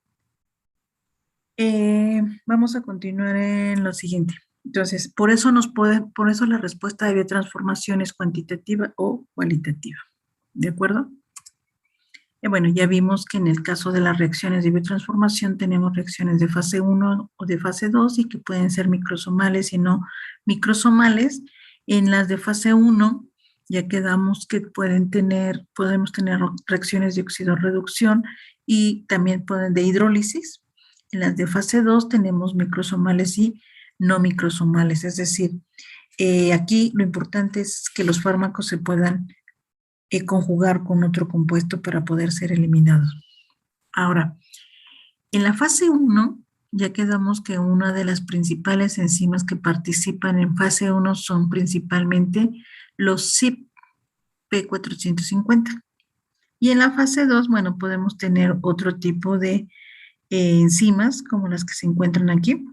Vamos a continuar en lo siguiente. Entonces, por eso la respuesta de biotransformación es cuantitativa o cualitativa. ¿De acuerdo? Bueno, ya vimos que en el caso de las reacciones de biotransformación tenemos reacciones de fase 1 o de fase 2 y que pueden ser microsomales y no microsomales. En las de fase 1 ya quedamos que podemos tener reacciones de oxidorreducción y también de hidrólisis. En las de fase 2 tenemos microsomales y no microsomales, es decir, aquí lo importante es que los fármacos se puedan conjugar con otro compuesto para poder ser eliminados. Ahora, en la fase 1 ya quedamos que una de las principales enzimas que participan en fase 1 son principalmente los CYP450. Y en la fase 2, bueno, podemos tener otro tipo de enzimas como las que se encuentran aquí.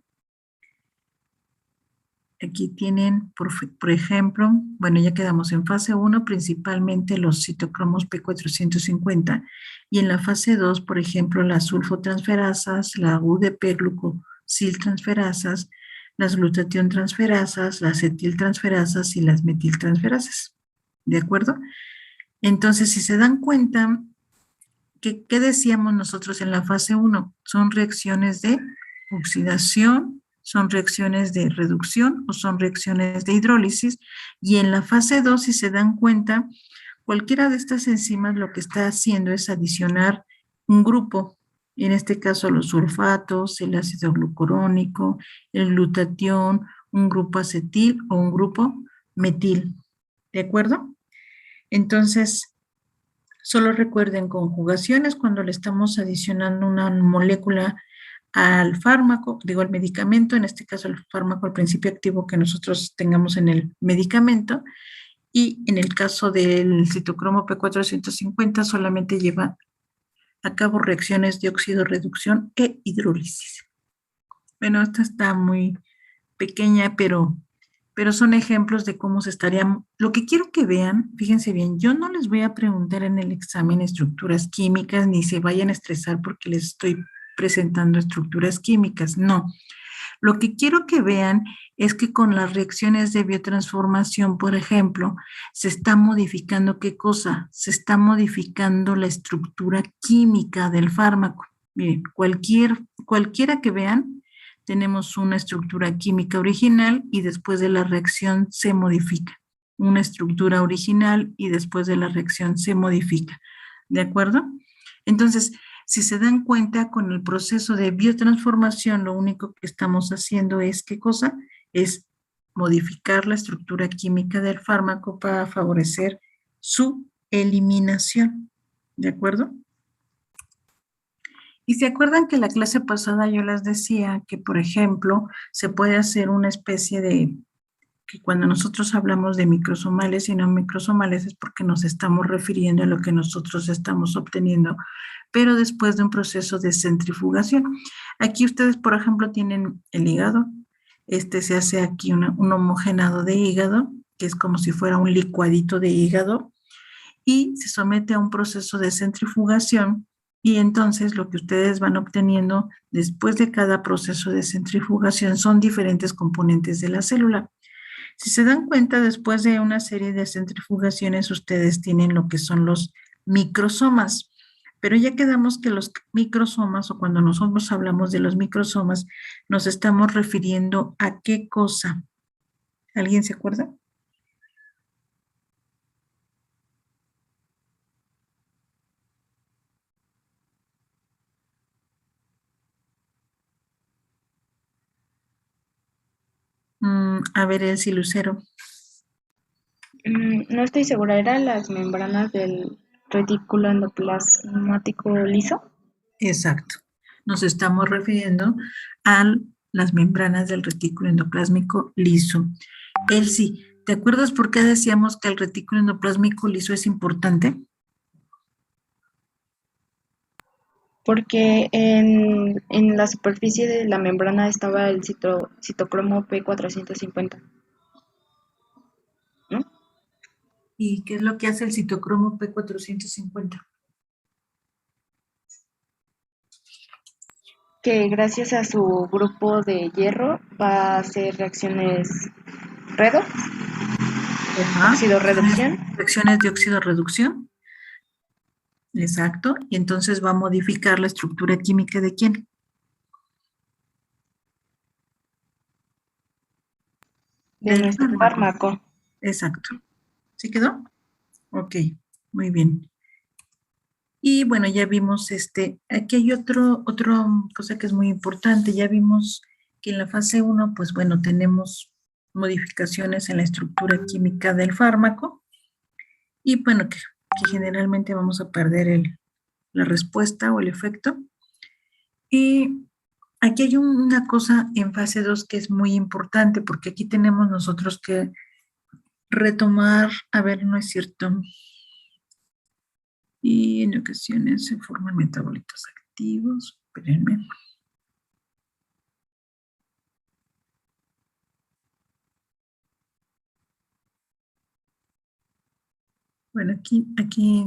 Aquí tienen, por ejemplo, bueno, ya quedamos en fase 1, principalmente los citocromos P450, y en la fase 2, por ejemplo, las sulfotransferasas, la UDP-glucosiltransferasas, las glutatión-transferasas, las acetiltransferasas y las metiltransferasas. ¿De acuerdo? Entonces, si se dan cuenta, ¿qué decíamos nosotros en la fase 1? Son reacciones de oxidación, son reacciones de reducción o son reacciones de hidrólisis. Y en la fase 2, si se dan cuenta, cualquiera de estas enzimas lo que está haciendo es adicionar un grupo, en este caso los sulfatos, el ácido glucurónico, el glutatión, un grupo acetil o un grupo metil. ¿De acuerdo? Entonces, solo recuerden conjugaciones cuando le estamos adicionando una molécula al fármaco, digo al medicamento, en este caso el fármaco, el principio activo que nosotros tengamos en el medicamento, y en el caso del citocromo P450 solamente lleva a cabo reacciones de oxidorreducción e hidrólisis. Bueno, esta está muy pequeña, pero son ejemplos de cómo se estarían. Lo que quiero que vean, fíjense bien, yo no les voy a preguntar en el examen estructuras químicas, ni se vayan a estresar porque les estoy presentando estructuras químicas, no. Lo que quiero que vean es que con las reacciones de biotransformación, por ejemplo, se está modificando ¿qué cosa? Se está modificando la estructura química del fármaco. Miren, cualquiera que vean, tenemos una estructura química original y después de la reacción se modifica. Una estructura original y después de la reacción se modifica. ¿De acuerdo? Entonces, si se dan cuenta, con el proceso de biotransformación, lo único que estamos haciendo es, ¿qué cosa? Es modificar la estructura química del fármaco para favorecer su eliminación. ¿De acuerdo? Y se acuerdan que la clase pasada yo les decía que, por ejemplo, se puede hacer una especie de, que cuando nosotros hablamos de microsomales y no microsomales es porque nos estamos refiriendo a lo que nosotros estamos obteniendo, pero después de un proceso de centrifugación. Aquí ustedes, por ejemplo, tienen el hígado. Se hace aquí un homogenado de hígado, que es como si fuera un licuadito de hígado, y se somete a un proceso de centrifugación. Y entonces lo que ustedes van obteniendo después de cada proceso de centrifugación son diferentes componentes de la célula. Si se dan cuenta, después de una serie de centrifugaciones, ustedes tienen lo que son los microsomas. Pero ya quedamos que los microsomas, o cuando nosotros hablamos de los microsomas, nos estamos refiriendo a qué cosa. ¿Alguien se acuerda? A ver, Elsie Lucero. No estoy segura, ¿eran las membranas del retículo endoplasmático liso? Exacto. Nos estamos refiriendo a las membranas del retículo endoplásmico liso. Elsie, ¿te acuerdas por qué decíamos que el retículo endoplásmico liso es importante? Porque en la superficie de la membrana estaba el citocromo P450. ¿No? ¿Y qué es lo que hace el citocromo P450? Que gracias a su grupo de hierro va a hacer reacciones redox, oxidorreducción. Reacciones de oxidorreducción. Exacto. Y entonces va a modificar la estructura química ¿de quién? De nuestro fármaco. Exacto. ¿Sí quedó? Ok, muy bien. Y bueno, ya vimos aquí hay otra cosa que es muy importante. Ya vimos que en la fase 1, pues bueno, tenemos modificaciones en la estructura química del fármaco y bueno, que generalmente vamos a perder la respuesta o el efecto. Y aquí hay una cosa en fase 2 que es muy importante porque aquí tenemos nosotros que retomar, a ver, no es cierto. Y en ocasiones se forman metabolitos activos. Espérenme. Bueno, aquí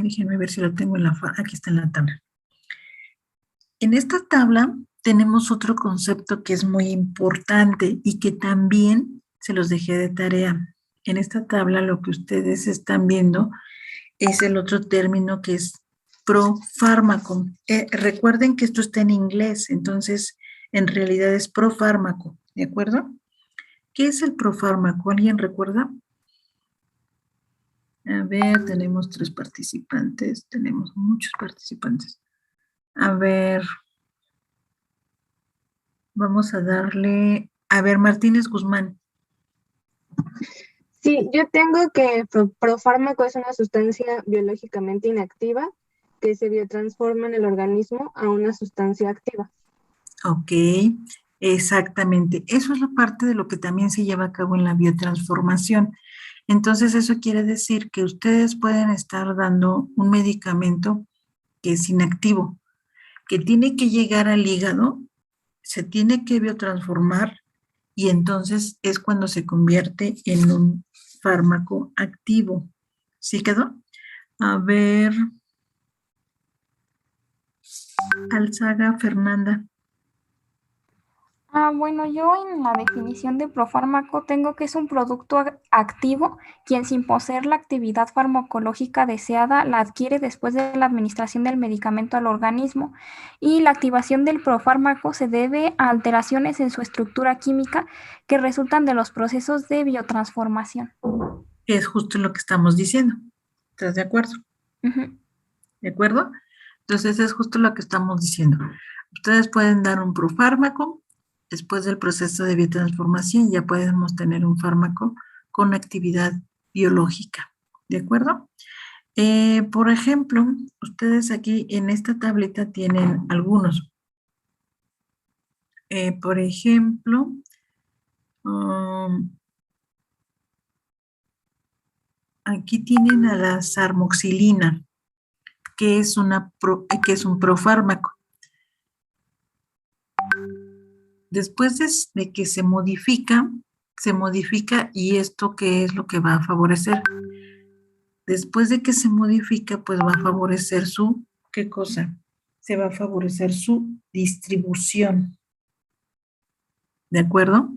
déjenme ver si lo tengo aquí está en la tabla. En esta tabla tenemos otro concepto que es muy importante y que también se los dejé de tarea. En esta tabla lo que ustedes están viendo es el otro término que es profármaco. Recuerden que esto está en inglés, entonces en realidad es profármaco, ¿de acuerdo? ¿Qué es el profármaco? ¿Alguien recuerda? A ver, tenemos 3 participantes, tenemos muchos participantes. A ver, vamos a darle, a ver, Martínez Guzmán. Sí, yo tengo que profármaco es una sustancia biológicamente inactiva que se biotransforma en el organismo a una sustancia activa. Ok, exactamente. Eso es la parte de lo que también se lleva a cabo en la biotransformación. Entonces, eso quiere decir que ustedes pueden estar dando un medicamento que es inactivo, que tiene que llegar al hígado, se tiene que biotransformar y entonces es cuando se convierte en un fármaco activo. ¿Sí quedó? A ver, Alzaga Fernanda. Bueno, yo en la definición de profármaco tengo que es un producto activo quien sin poseer la actividad farmacológica deseada la adquiere después de la administración del medicamento al organismo y la activación del profármaco se debe a alteraciones en su estructura química que resultan de los procesos de biotransformación. Es justo lo que estamos diciendo. ¿Estás de acuerdo? ¿De acuerdo? Entonces es justo lo que estamos diciendo. Ustedes pueden dar un profármaco. Después del proceso de biotransformación ya podemos tener un fármaco con actividad biológica, ¿de acuerdo? Por ejemplo, ustedes aquí en esta tableta tienen algunos. Por ejemplo, aquí tienen a la sarmoxilina, que es un profármaco. Después de que se modifica y esto ¿qué es lo que va a favorecer? Después de que se modifica, pues va a favorecer ¿qué cosa? Se va a favorecer su distribución. ¿De acuerdo?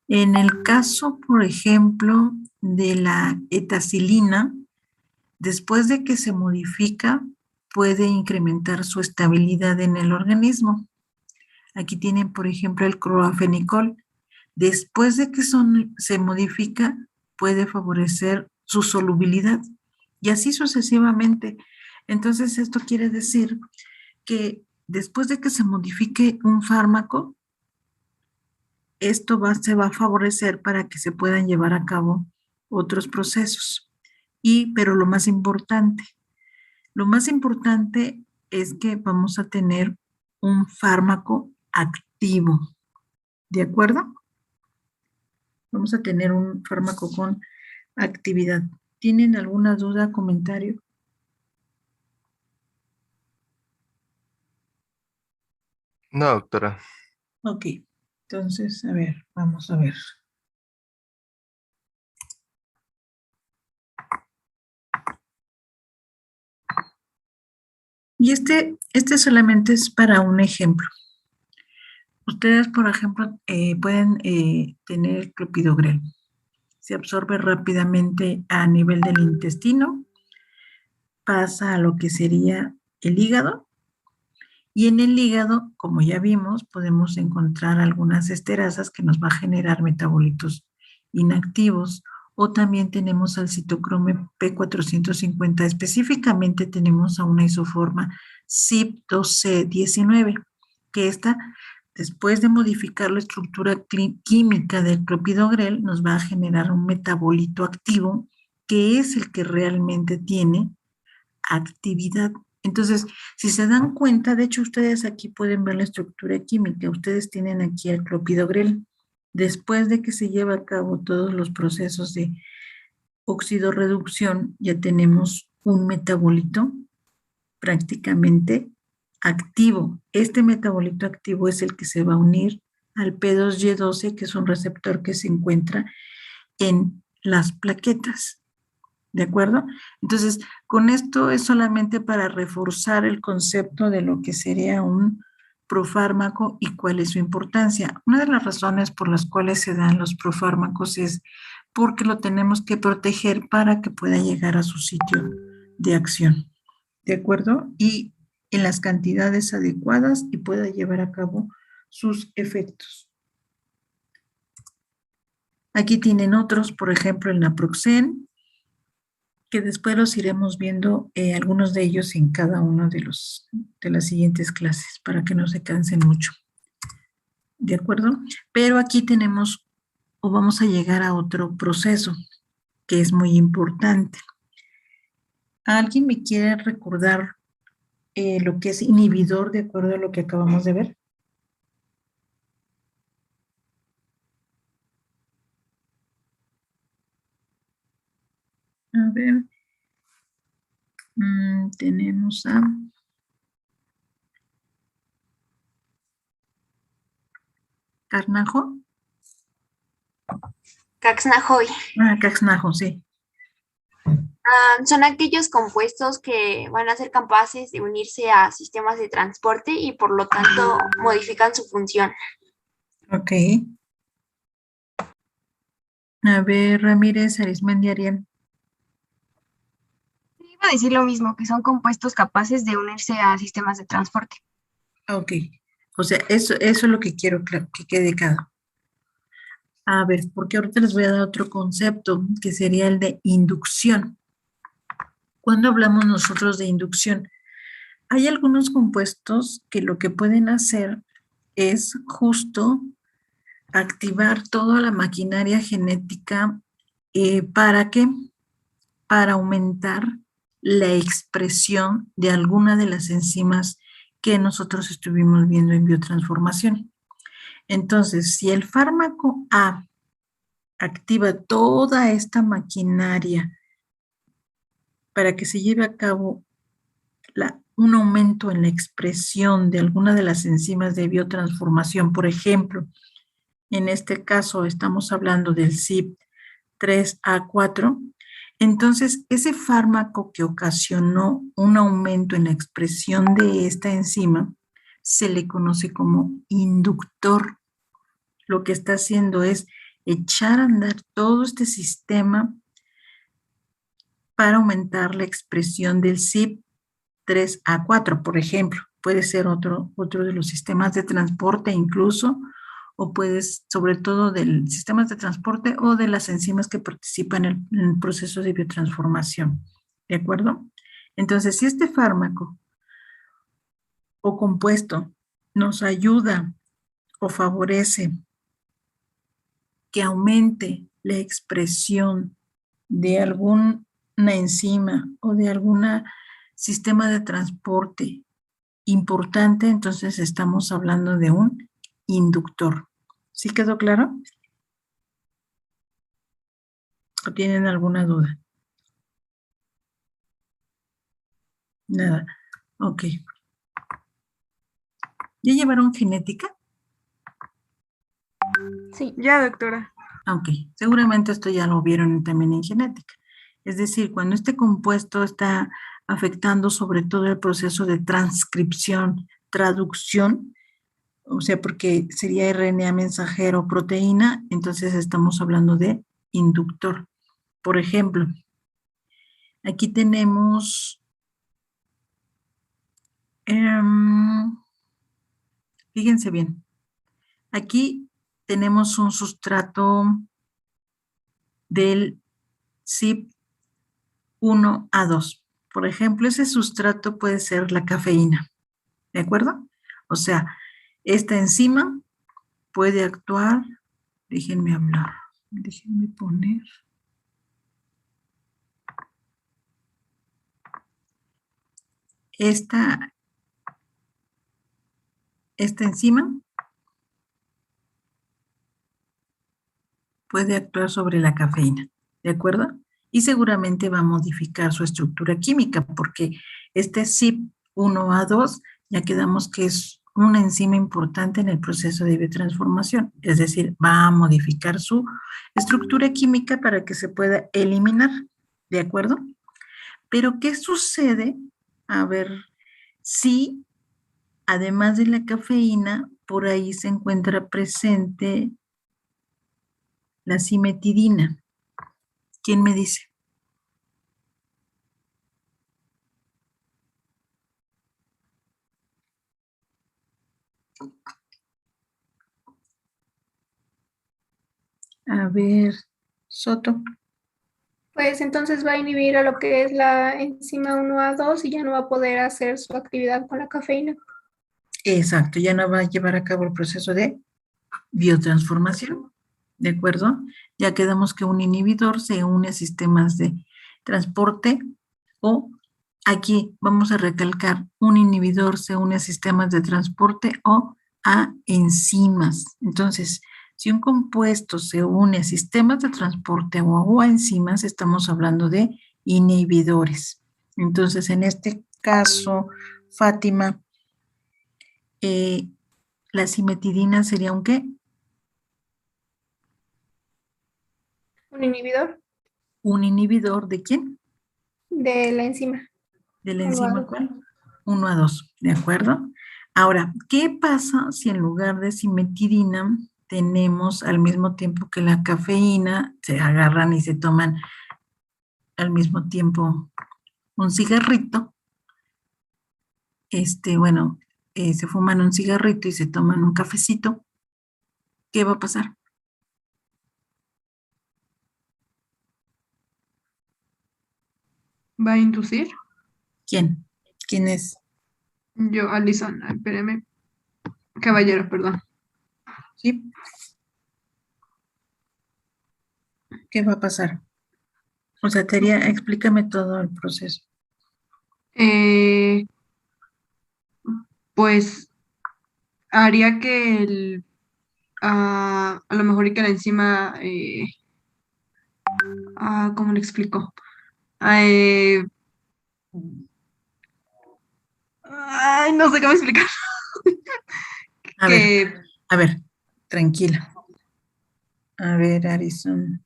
En el caso, por ejemplo, de la etacilina, después de que se modifica, puede incrementar su estabilidad en el organismo. Aquí tienen, por ejemplo, el cloafenicol. Después de que se modifica, puede favorecer su solubilidad y así sucesivamente. Entonces, esto quiere decir que después de que se modifique un fármaco, esto se va a favorecer para que se puedan llevar a cabo otros procesos. Pero lo más importante es que vamos a tener un fármaco activo, ¿de acuerdo? Vamos a tener un fármaco con actividad. ¿Tienen alguna duda, comentario? No, doctora. Ok, entonces, a ver, vamos a ver. Y este solamente es para un ejemplo. Ustedes, por ejemplo, pueden tener el clopidogrel. Se absorbe rápidamente a nivel del intestino, pasa a lo que sería el hígado, y en el hígado, como ya vimos, podemos encontrar algunas esterasas que nos va a generar metabolitos inactivos o también tenemos al citocromo P450. Específicamente tenemos a una isoforma CYP2C19, que esta, después de modificar la estructura química del clopidogrel, nos va a generar un metabolito activo, que es el que realmente tiene actividad. Entonces, si se dan cuenta, de hecho ustedes aquí pueden ver la estructura química, ustedes tienen aquí el clopidogrel. Después de que se lleva a cabo todos los procesos de oxidorreducción, ya tenemos un metabolito prácticamente activo. Este metabolito activo es el que se va a unir al P2Y12, que es un receptor que se encuentra en las plaquetas. ¿De acuerdo? Entonces, con esto es solamente para reforzar el concepto de lo que sería un profármaco y cuál es su importancia. Una de las razones por las cuales se dan los profármacos es porque lo tenemos que proteger para que pueda llegar a su sitio de acción. ¿De acuerdo? Y en las cantidades adecuadas y pueda llevar a cabo sus efectos. Aquí tienen otros, por ejemplo, el naproxen, que después los iremos viendo algunos de ellos en cada uno de las siguientes clases para que no se cansen mucho. ¿De acuerdo? Pero aquí tenemos o vamos a llegar a otro proceso que es muy importante. ¿Alguien me quiere recordar lo que es inhibidor de acuerdo a lo que acabamos de ver? A ver. Tenemos a Carnajo. Caxnajoy. Caxnajo, sí. Son aquellos compuestos que van a ser capaces de unirse a sistemas de transporte y por lo tanto modifican su función. Ok. A ver, Ramírez, Arismendi, Ariel. Iba a decir lo mismo, que son compuestos capaces de unirse a sistemas de transporte. Ok. O sea, eso es lo que quiero que quede claro. A ver, porque ahorita les voy a dar otro concepto, que sería el de inducción. ¿Cuándo hablamos nosotros de inducción? Hay algunos compuestos que lo que pueden hacer es justo activar toda la maquinaria genética ¿para qué? Para aumentar la expresión de alguna de las enzimas que nosotros estuvimos viendo en biotransformación. Entonces, si el fármaco A activa toda esta maquinaria para que se lleve a cabo un aumento en la expresión de alguna de las enzimas de biotransformación, por ejemplo, en este caso estamos hablando del CYP3A4, entonces ese fármaco que ocasionó un aumento en la expresión de esta enzima se le conoce como inductor. Lo que está haciendo es echar a andar todo este sistema para aumentar la expresión del CYP3A4, por ejemplo. Puede ser otro de los sistemas de transporte incluso, o puedes, sobre todo del sistemas de transporte o de las enzimas que participan en el proceso de biotransformación. ¿De acuerdo? Entonces, si este fármaco o compuesto nos ayuda o favorece que aumente la expresión de alguna enzima o de algún sistema de transporte importante, entonces estamos hablando de un inductor. ¿Sí quedó claro? ¿O tienen alguna duda? Nada. Ok. ¿Ya llevaron genética? Sí. Ya, doctora. Ok. Seguramente esto ya lo vieron también en genética. Es decir, cuando este compuesto está afectando sobre todo el proceso de transcripción, traducción, o sea, porque sería RNA mensajero proteína, entonces estamos hablando de inductor. Por ejemplo, aquí tenemos, fíjense bien, aquí tenemos un sustrato del CYP1A2. Por ejemplo, ese sustrato puede ser la cafeína, ¿de acuerdo? O sea, esta enzima puede actuar, déjenme hablar, déjenme poner. Esta enzima puede actuar sobre la cafeína, ¿de acuerdo? Y seguramente va a modificar su estructura química, porque este CYP1A2 ya quedamos que es una enzima importante en el proceso de biotransformación, es decir, va a modificar su estructura química para que se pueda eliminar, ¿de acuerdo? Pero, ¿qué sucede? A ver, si además de la cafeína, por ahí se encuentra presente la cimetidina. ¿Quién me dice? A ver, Soto. Pues entonces va a inhibir a lo que es la enzima 1A2 y ya no va a poder hacer su actividad con la cafeína. Exacto, ya no va a llevar a cabo el proceso de biotransformación, ¿de acuerdo? Ya quedamos que un inhibidor se une a sistemas de transporte, o aquí vamos a recalcar, un inhibidor se une a sistemas de transporte o a enzimas. Entonces, si un compuesto se une a sistemas de transporte o a enzimas, estamos hablando de inhibidores. Entonces, en este caso, Fátima, la cimetidina sería un ¿qué? ¿Un inhibidor? ¿Un inhibidor de quién? De la enzima. ¿De la enzima cuál? 1A2, ¿de acuerdo? Ahora, ¿qué pasa si en lugar de cimetidina tenemos al mismo tiempo que la cafeína, se agarran y se toman al mismo tiempo un cigarrito? Bueno, se fuman un cigarrito y se toman un cafecito. ¿Qué va a pasar? ¿Va a inducir? ¿Quién? ¿Quién es? Yo, Alison, espéreme. Caballero, perdón. ¿Sí? ¿Qué va a pasar? O sea, explícame todo el proceso. Pues haría que a lo mejor y que la enzima, ¿cómo le explico? Ay, no sé cómo explicar. A ver, tranquila. A ver, Alison.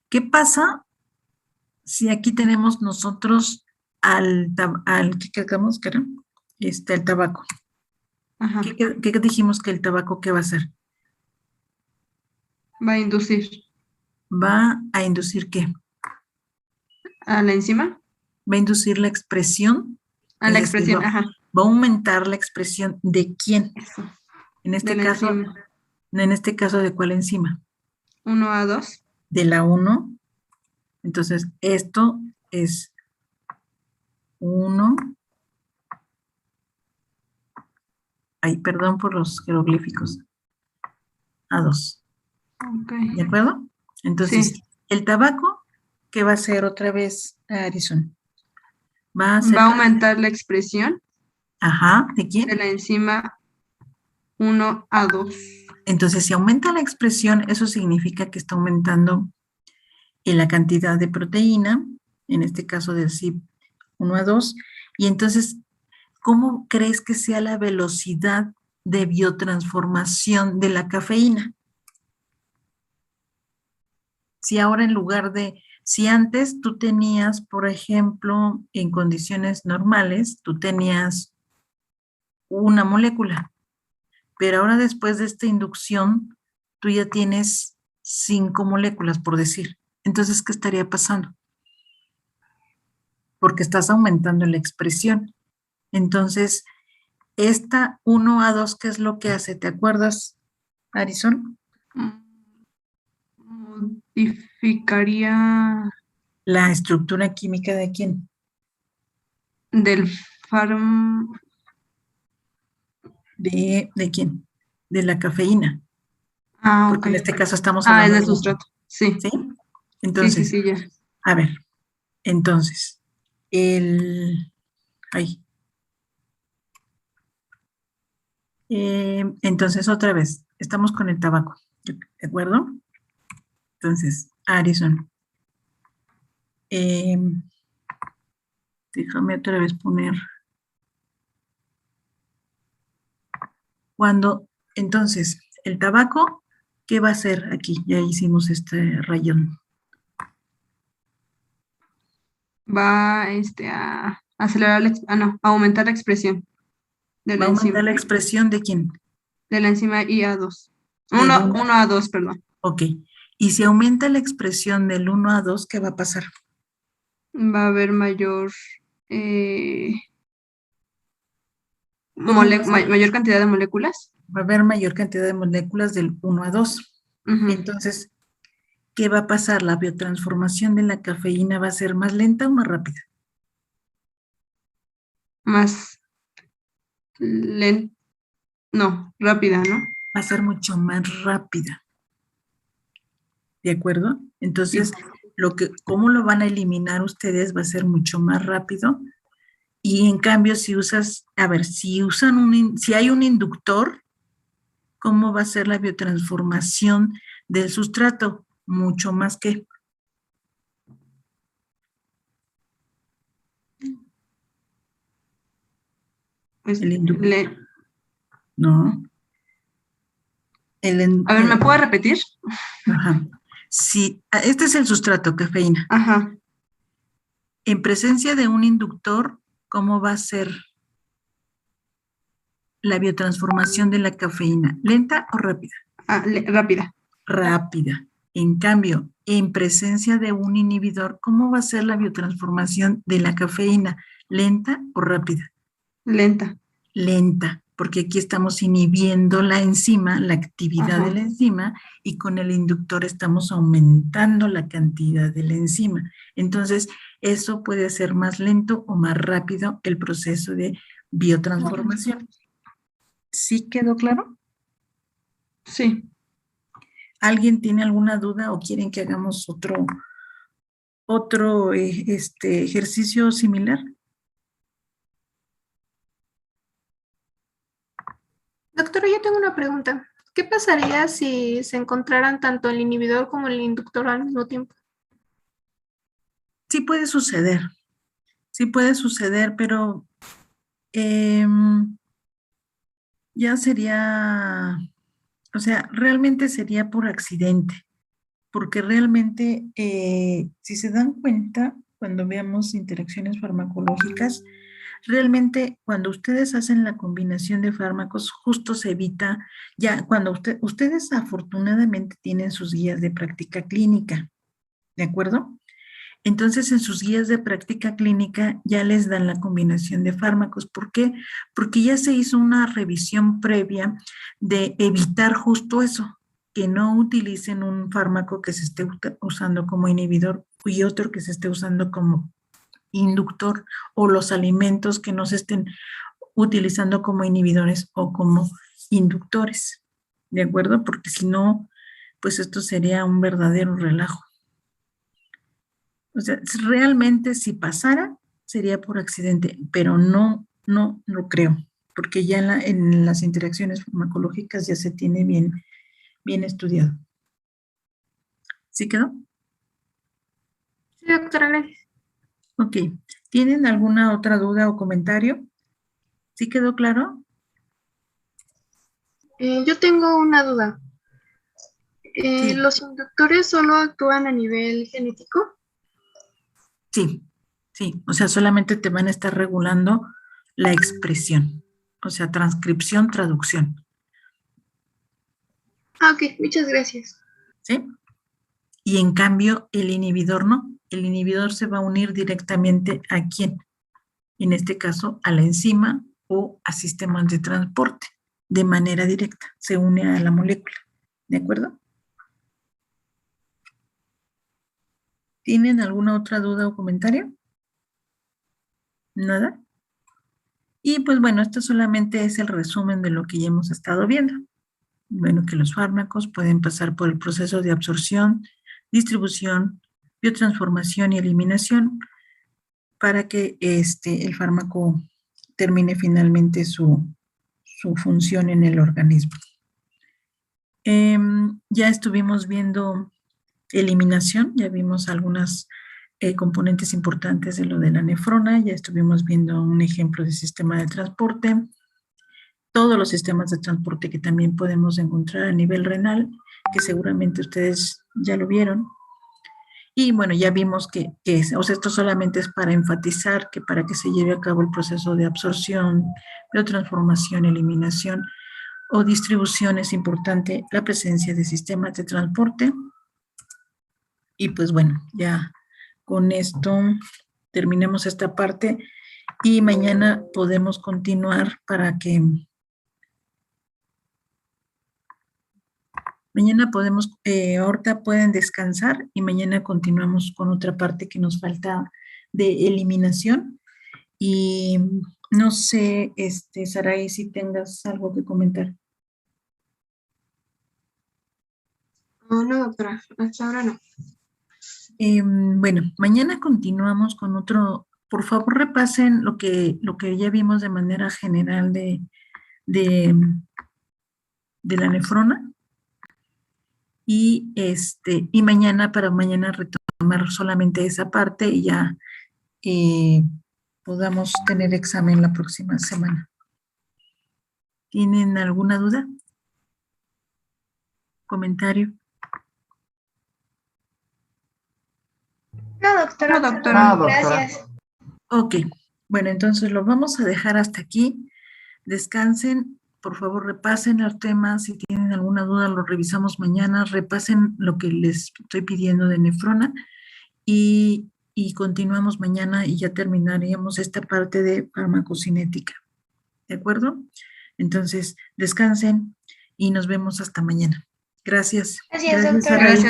¿Qué pasa si aquí tenemos nosotros ¿qué quedamos que era? El tabaco. Ajá. ¿Qué dijimos que el tabaco qué va a hacer? Va a inducir. ¿Va a inducir qué? ¿A la enzima? Va a inducir la expresión. A la expresión, va, ajá. Va a aumentar la expresión ¿de quién? Eso. En este caso, ¿de cuál enzima? 1A2. De la 1. Entonces, esto es 1. Ay, perdón por los jeroglíficos. A2. Okay. ¿De acuerdo? Entonces, sí. El tabaco, ¿qué va a hacer otra vez, Alison? Va a aumentar la expresión. Ajá, ¿de quién? De la enzima 1A2. Entonces, si aumenta la expresión, eso significa que está aumentando la cantidad de proteína, en este caso del CYP1A2, y entonces, ¿cómo crees que sea la velocidad de biotransformación de la cafeína? Si ahora en lugar de, si antes tú tenías, por ejemplo, en condiciones normales, tú tenías una molécula, pero ahora después de esta inducción, tú ya tienes 5 moléculas, por decir. Entonces, ¿qué estaría pasando? Porque estás aumentando la expresión. Entonces, esta 1A2, ¿qué es lo que hace? ¿Te acuerdas, Alison? Modificaría ¿La estructura química de quién? Del fármaco. ¿De quién? De la cafeína. Ah, Porque en ok. este caso estamos Ah, es hablando de de sustrato. Sí. ¿sí? Entonces, Sí, ya. a ver, entonces, ay. Entonces, otra vez, estamos con el tabaco, ¿de acuerdo? Entonces, Arison. Déjame otra vez poner. Entonces, el tabaco, ¿qué va a hacer aquí? Ya hicimos este rayón. Va a acelerar, a aumentar la expresión de la ¿Va a aumentar enzima. la expresión de quién? De la enzima IA2. Del 1A2, perdón. Ok. Y si aumenta la expresión del 1A2, ¿qué va a pasar? Va a haber mayor mayor cantidad de moléculas. Va a haber mayor cantidad de moléculas del 1A2. Entonces, ¿qué va a pasar? ¿La biotransformación de la cafeína va a ser más lenta o más rápida? Más lenta. No, rápida, ¿no? Va a ser mucho más rápida. ¿De acuerdo? Entonces, ¿cómo lo van a eliminar ustedes? Va a ser mucho más rápido. Y en cambio, si usas, a ver, si hay un inductor, ¿cómo va a ser la biotransformación del sustrato? Mucho más que. Pues, el inductor. No. A ver, ¿me puedo repetir? Ajá. Sí, este es el sustrato, cafeína. Ajá. En presencia de un inductor, ¿cómo va a ser la biotransformación de la cafeína? ¿Lenta o rápida? Rápida. Rápida. En cambio, en presencia de un inhibidor, ¿cómo va a ser la biotransformación de la cafeína? ¿Lenta o rápida? Lenta. Lenta, porque aquí estamos inhibiendo la enzima, la actividad de la enzima, y con el inductor estamos aumentando la cantidad de la enzima. Entonces, eso puede ser más lento o más rápido el proceso de biotransformación. ¿Sí quedó claro? Sí. ¿Alguien tiene alguna duda o quieren que hagamos otro ejercicio similar? Doctora, yo tengo una pregunta. ¿Qué pasaría si se encontraran tanto el inhibidor como el inductor al mismo tiempo? Sí puede suceder, pero ya sería, o sea, realmente sería por accidente, porque realmente, si se dan cuenta, cuando veamos interacciones farmacológicas, realmente cuando ustedes hacen la combinación de fármacos, justo se evita, ya cuando ustedes afortunadamente tienen sus guías de práctica clínica, ¿de acuerdo? Entonces, en sus guías de práctica clínica ya les dan la combinación de fármacos. ¿Por qué? Porque ya se hizo una revisión previa de evitar justo eso, que no utilicen un fármaco que se esté usando como inhibidor y otro que se esté usando como inductor, o los alimentos que no se estén utilizando como inhibidores o como inductores. ¿De acuerdo? Porque si no, pues esto sería un verdadero relajo. O sea, realmente si pasara, sería por accidente, pero no lo creo, porque ya en las interacciones farmacológicas ya se tiene bien estudiado. ¿Sí quedó? Sí, doctora, gracias. Ok. ¿Tienen alguna otra duda o comentario? ¿Sí quedó claro? Yo tengo una duda. Sí. ¿Los inductores solo actúan a nivel genético? Sí. O sea, solamente te van a estar regulando la expresión. O sea, transcripción, traducción. Ok, muchas gracias. ¿Sí? Y en cambio, el inhibidor no. El inhibidor se va a unir directamente ¿a quién? En este caso, a la enzima o a sistemas de transporte. De manera directa. Se une a la molécula. ¿De acuerdo? ¿Tienen alguna otra duda o comentario? ¿Nada? Y pues bueno, esto solamente es el resumen de lo que ya hemos estado viendo. Bueno, que los fármacos pueden pasar por el proceso de absorción, distribución, biotransformación y eliminación para que el fármaco termine finalmente su función en el organismo. Ya estuvimos viendo eliminación, ya vimos algunas componentes importantes de lo de la nefrona, ya estuvimos viendo un ejemplo de sistema de transporte, todos los sistemas de transporte que también podemos encontrar a nivel renal, que seguramente ustedes ya lo vieron. Y bueno, ya vimos que esto solamente es para enfatizar que para que se lleve a cabo el proceso de absorción, biotransformación, eliminación o distribución es importante la presencia de sistemas de transporte. Y pues bueno, ya con esto terminemos esta parte y mañana podemos continuar para que mañana podemos, ahorita pueden descansar y mañana continuamos con otra parte que nos falta de eliminación. Y no sé, Saray, si tengas algo que comentar. No, doctora, hasta ahora no. Bueno, mañana continuamos con otro. Por favor, repasen lo que ya vimos de manera general de la nefrona. Y para mañana retomar solamente esa parte y ya podamos tener examen la próxima semana. ¿Tienen alguna duda? ¿Comentario? No, doctora. No, doctora. Gracias. Ok, bueno, entonces lo vamos a dejar hasta aquí. Descansen, por favor repasen el tema. Si tienen alguna duda, lo revisamos mañana. Repasen lo que les estoy pidiendo de nefrona y continuamos mañana y ya terminaríamos esta parte de farmacocinética. ¿De acuerdo? Entonces, descansen y nos vemos hasta mañana. Gracias. Gracias, doctora. Saray.